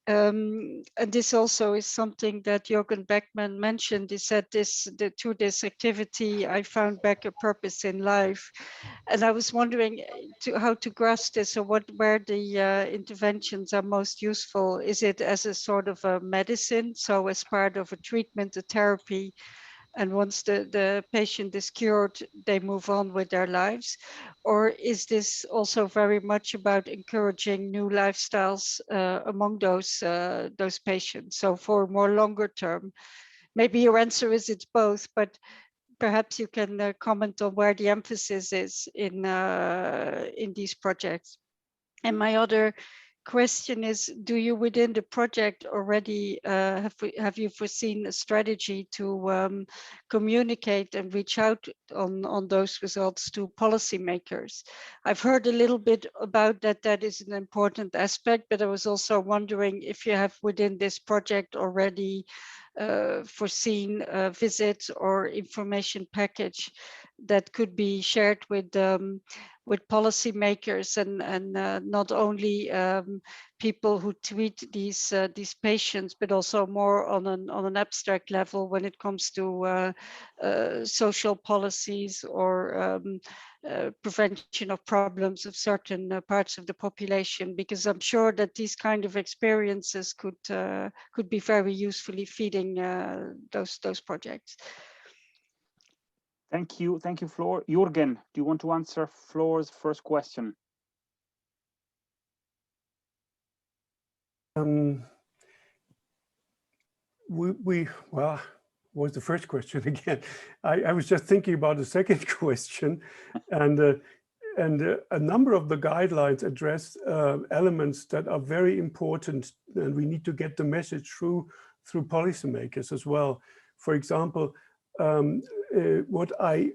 and this also is something that Jürgen Beckman mentioned. He said through this activity, I found back a purpose in life. And I was wondering how to grasp this, or where the interventions are most useful. Is it as a sort of a medicine, so as part of a treatment, a therapy, and once the patient is cured, they move on with their lives? Or is this also very much about encouraging new lifestyles among those patients? So for more longer term, maybe your answer is it's both, but perhaps you can comment on where the emphasis is in these projects. And my other question is, do you within the project already have you foreseen a strategy to communicate and reach out on those results to policymakers? I've heard a little bit about that is an important aspect, but I was also wondering if you have within this project already foreseen a visit or information package that could be shared with policymakers and not only people who treat these patients, but also more on an abstract level when it comes to social policies or prevention of problems of certain parts of the population, because I'm sure that these kind of experiences could be very usefully feeding those projects. Thank you, Flor. Jürgen, do you want to answer Flor's first question? Well, what was the first question again? I was just thinking about the second question, and a number of the guidelines address elements that are very important, and we need to get the message through policymakers as well. For example, what I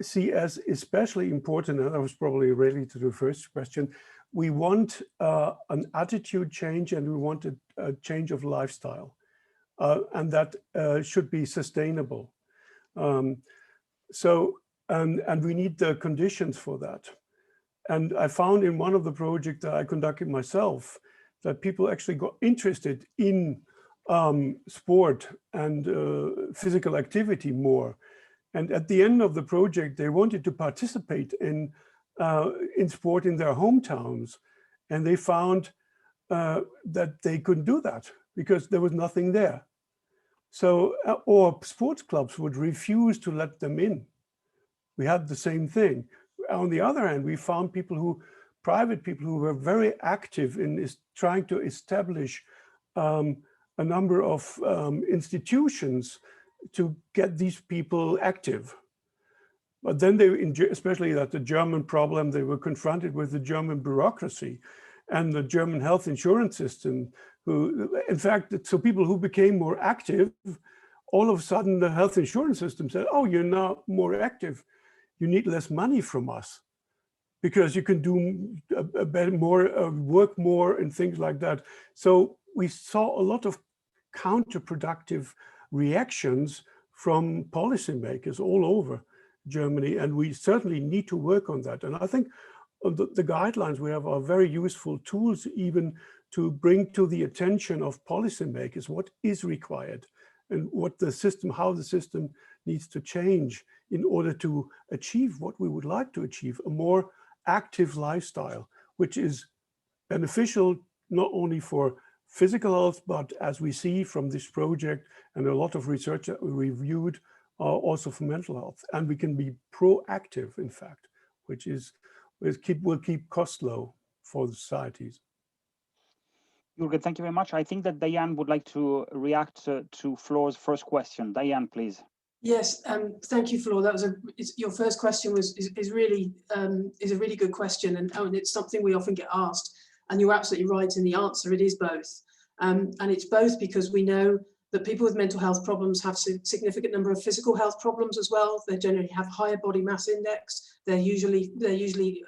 see as especially important, and that was probably related to the first question, we want an attitude change, and we want a change of lifestyle, and that should be sustainable. And we need the conditions for that. And I found in one of the projects that I conducted myself that people actually got interested in sport and physical activity more. And at the end of the project, they wanted to participate in sport in their hometowns. And they found that they couldn't do that because there was nothing there. So, or sports clubs would refuse to let them in. We had the same thing. On the other hand, we found private people who were very active in trying to establish a number of institutions to get these people active. But then especially that the German problem, they were confronted with the German bureaucracy and the German health insurance system, in fact, so people who became more active, all of a sudden the health insurance system said, oh, you're now more active. You need less money from us because you can do a better, more, work more and things like that. So we saw a lot of counterproductive reactions from policymakers all over Germany, and we certainly need to work on that. And I think the guidelines we have are very useful tools even to bring to the attention of policymakers what is required and what the system, how the system needs to change in order to achieve what we would like to achieve, a more active lifestyle, which is beneficial not only for physical health, but as we see from this project and a lot of research that we reviewed, also for mental health. And we can be proactive, in fact, which will keep costs low for the societies. Jürgen, thank you very much. I think that Diane would like to react to Floor's first question. Diane, please. Yes, thank you, Floor. That was your first question is a really good question, and it's something we often get asked. And you're absolutely right in the answer. It is both, and it's both because we know that people with mental health problems have a significant number of physical health problems as well. They generally have higher body mass index. They're usually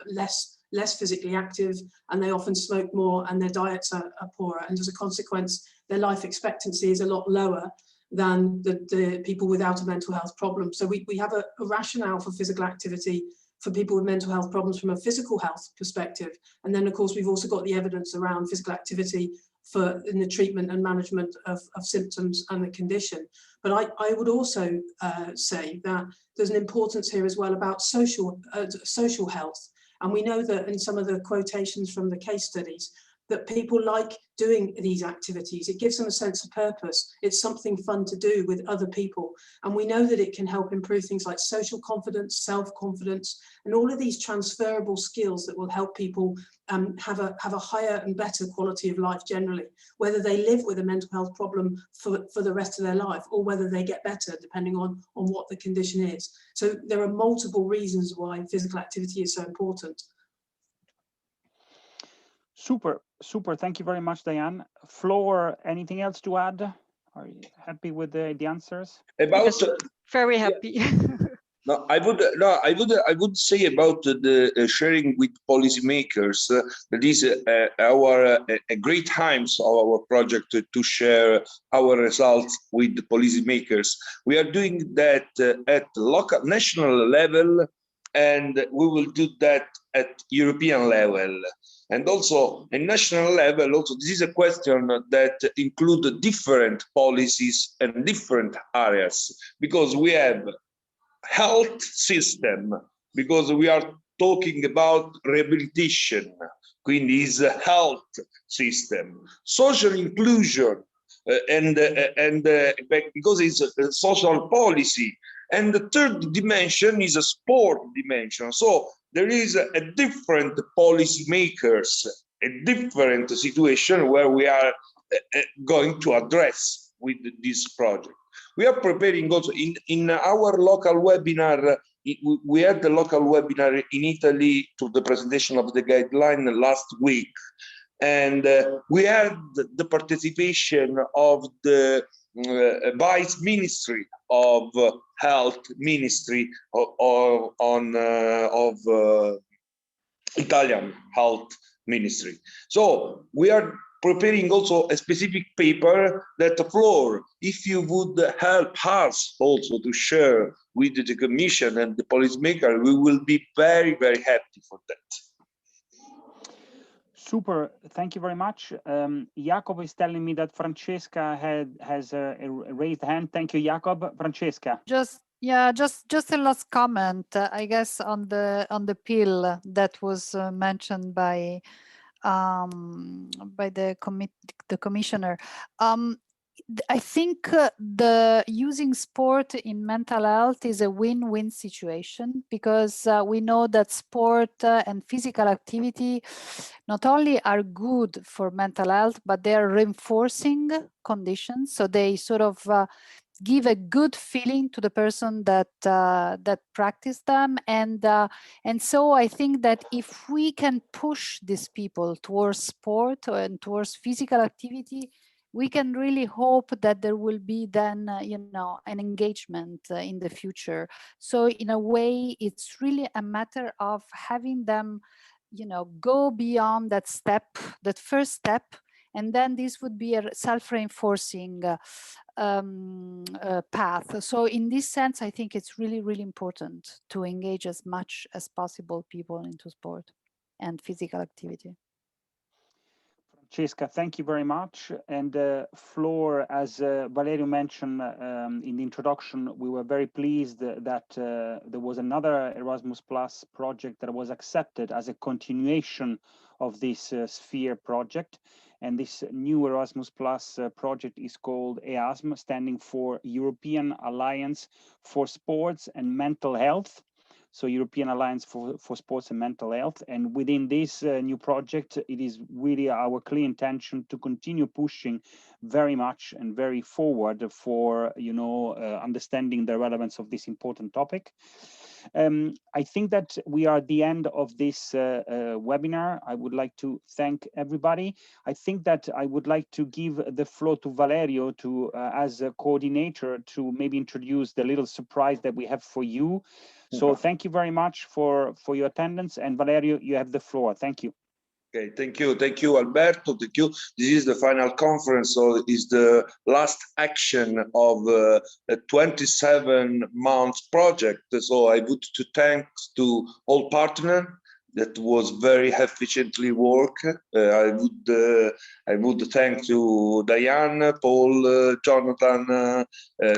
less physically active, and they often smoke more, and their diets are poorer. And as a consequence, their life expectancy is a lot lower than the people without a mental health problem. So we have a rationale for physical activity for people with mental health problems from a physical health perspective. And then, of course, we've also got the evidence around physical activity in the treatment and management of symptoms and the condition. But I would also say that there's an importance here as well about social health. And we know that in some of the quotations from the case studies, that people like doing these activities. It gives them a sense of purpose. It's something fun to do with other people. And we know that it can help improve things like social confidence, self-confidence, and all of these transferable skills that will help people have a higher and better quality of life generally, whether they live with a mental health problem for the rest of their life or whether they get better depending on what the condition is. So there are multiple reasons why physical activity is so important. Super. Thank you very much, Diane. Floor, anything else to add? Are you happy with the answers? Yes, very happy. I would say about the sharing with policymakers. That is a great times of our project to share our results with the policymakers. We are doing that at local, national level, and we will do that at European level. And also at national level, also this is a question that includes different policies and different areas, because we have health system, because we are talking about rehabilitation, quindi is a health system, social inclusion, and because it's a social policy. And the third dimension is a sport dimension. So there is a different policy makers, a different situation where we are going to address with this project. We are preparing also in our local webinar. We had the local webinar in Italy to the presentation of the guideline last week. And we had the participation of the Vice Ministry of Health Ministry of Italian Health Ministry. So we are preparing also a specific paper that, Floor, if you would help us also to share with the Commission and the policymaker, we will be very, very happy for that. Super, thank you very much. Jacob is telling me that Francesca has a raised hand. Thank you, Jacob. Francesca. Just a last comment, I guess, on the pill that was mentioned by the commissioner. I think the using sport in mental health is a win-win situation, because we know that sport and physical activity not only are good for mental health, but they are reinforcing conditions. So they sort of give a good feeling to the person that that practice them, and so I think that if we can push these people towards sport and towards physical activity, we can really hope that there will be then you know, an engagement in the future. So in a way, it's really a matter of having them, you know, go beyond that step, that first step, and then this would be a self-reinforcing path. So in this sense, I think it's really, really important to engage as much as possible people into sport and physical activity. Francesca, thank you very much. And Flor, as Valerio mentioned in the introduction, we were very pleased that there was another Erasmus Plus project that was accepted as a continuation of this Sphere project. And this new Erasmus Plus project is called EASM, standing for European Alliance for Sports and Mental Health. So European Alliance for Sports and Mental Health. And within this new project, it is really our clear intention to continue pushing very much and very forward for, you know, understanding the relevance of this important topic. I think that we are at the end of this webinar. I would like to thank everybody. I think that I would like to give the floor to Valerio to, as a coordinator, to maybe introduce the little surprise that we have for you. So thank you very much for your attendance, and Valerio, you have the floor. Thank you. Okay, thank you, Alberto. Thank you. This is the final conference, so it's the last action of a 27 months project. So I would to thanks to all partners that was very efficiently work. I would thank to Diane, Paul, Jonathan,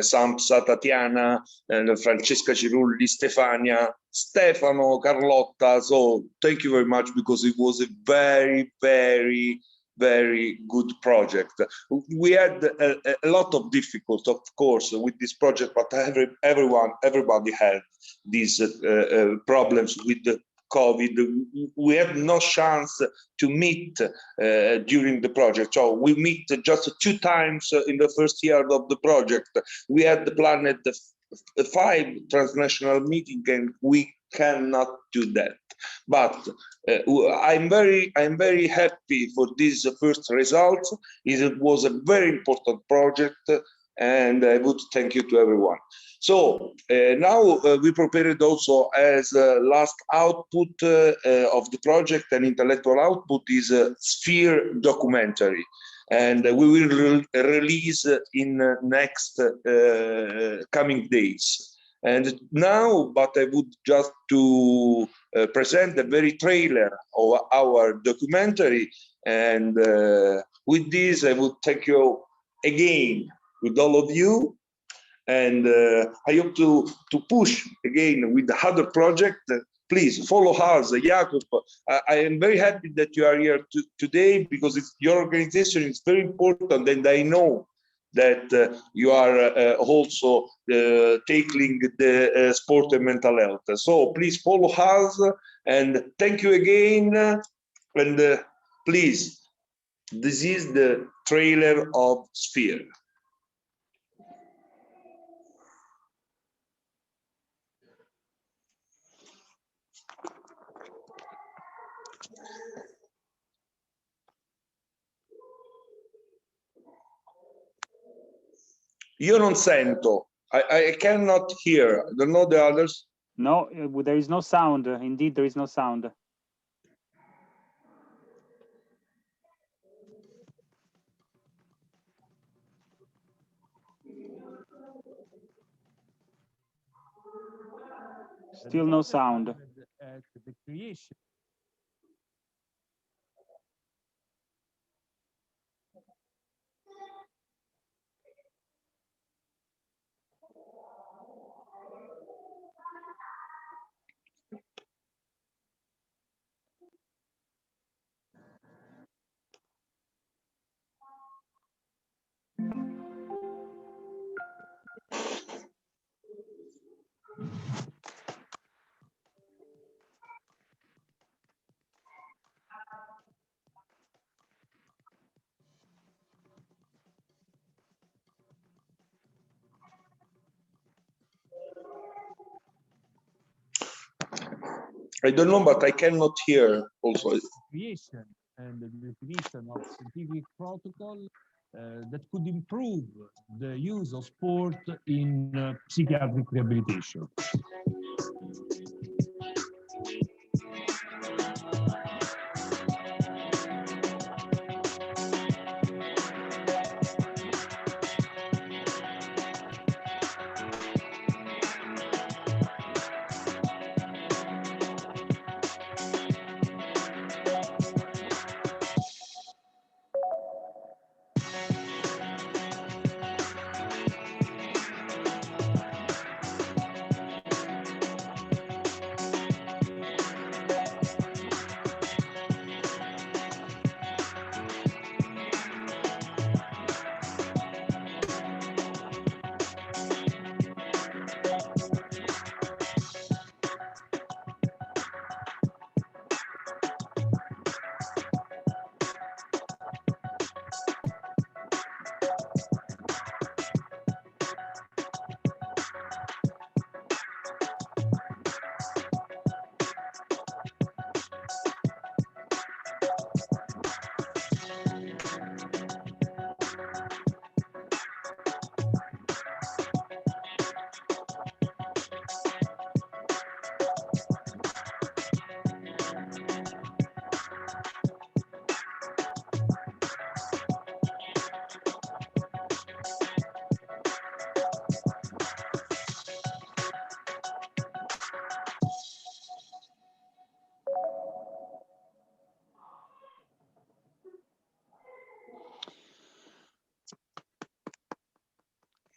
Samsa, Tatiana, and Francesca Cirulli, Stefania, Stefano, Carlotta. So thank you very much, because it was a very, very, very good project. We had a lot of difficulty, of course, with this project, but everybody had these problems with the COVID. We had no chance to meet during the project. So we meet just 2 times in the first year of the project. We had planned 5 transnational meetings, and we cannot do that. But I'm very happy for this first result. It was a very important project, and I would thank you to everyone. So now we prepared also as last output of the project, and intellectual output is a Sphere documentary, and we will release in next coming days. And now, but I would just to present the very trailer of our documentary, and with this I would thank you again with all of you. And I hope to push again with the other project. Please follow us, Jacob. I am very happy that you are here today, because your organization is very important, and I know that you are also tackling the sport and mental health. So please follow us, and thank you again. And please, this is the trailer of Sphere. Io non sento. I cannot hear. I don't know the others. No, there is no sound. Indeed, there is no sound. Still no sound. The creation I don't know, but I cannot hear also. Creation and the definition of scientific protocol that could improve the use of sport in psychiatric rehabilitation.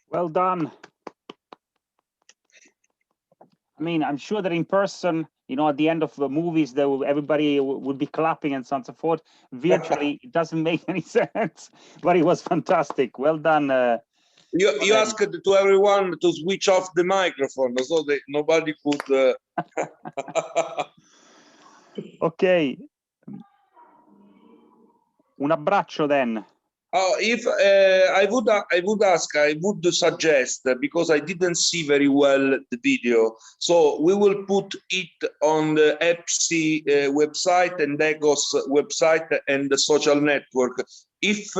Well done. I mean, I'm sure that in person, you know, at the end of the movies, everybody would be clapping and so on and so forth. Virtually, it doesn't make any sense, but it was fantastic. Well done. You asked to everyone to switch off the microphone, so that nobody could. Ok. Un abbraccio then. Oh, if I would suggest, because I didn't see very well the video, so we will put it on the EPSI website and EGOS website and the social network. If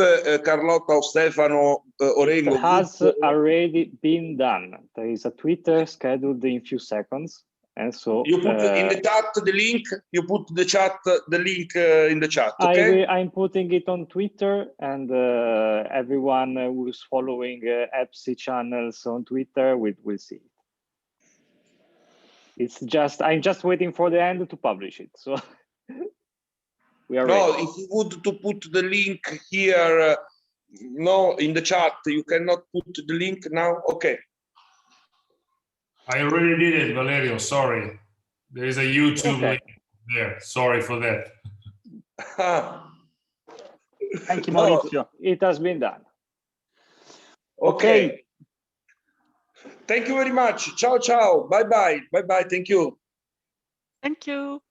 Carlotta or Stefano Orengo it has already been done. There is a Twitter scheduled in few seconds, and so you put in the chat the link. You put the link in the chat. Okay. I'm putting it on Twitter, and everyone who's following EPSI channels on Twitter will see it. It's just I'm just waiting for the end to publish it. So we are ready. If you would to put the link here, no, in the chat, you cannot put the link now. Okay. I already did it, Valerio. Sorry. There is a YouTube link there. Sorry for that. Thank you, Maurizio. It has been done. Okay. Thank you very much. Ciao, ciao. Bye, bye. Bye, bye. Thank you. Thank you.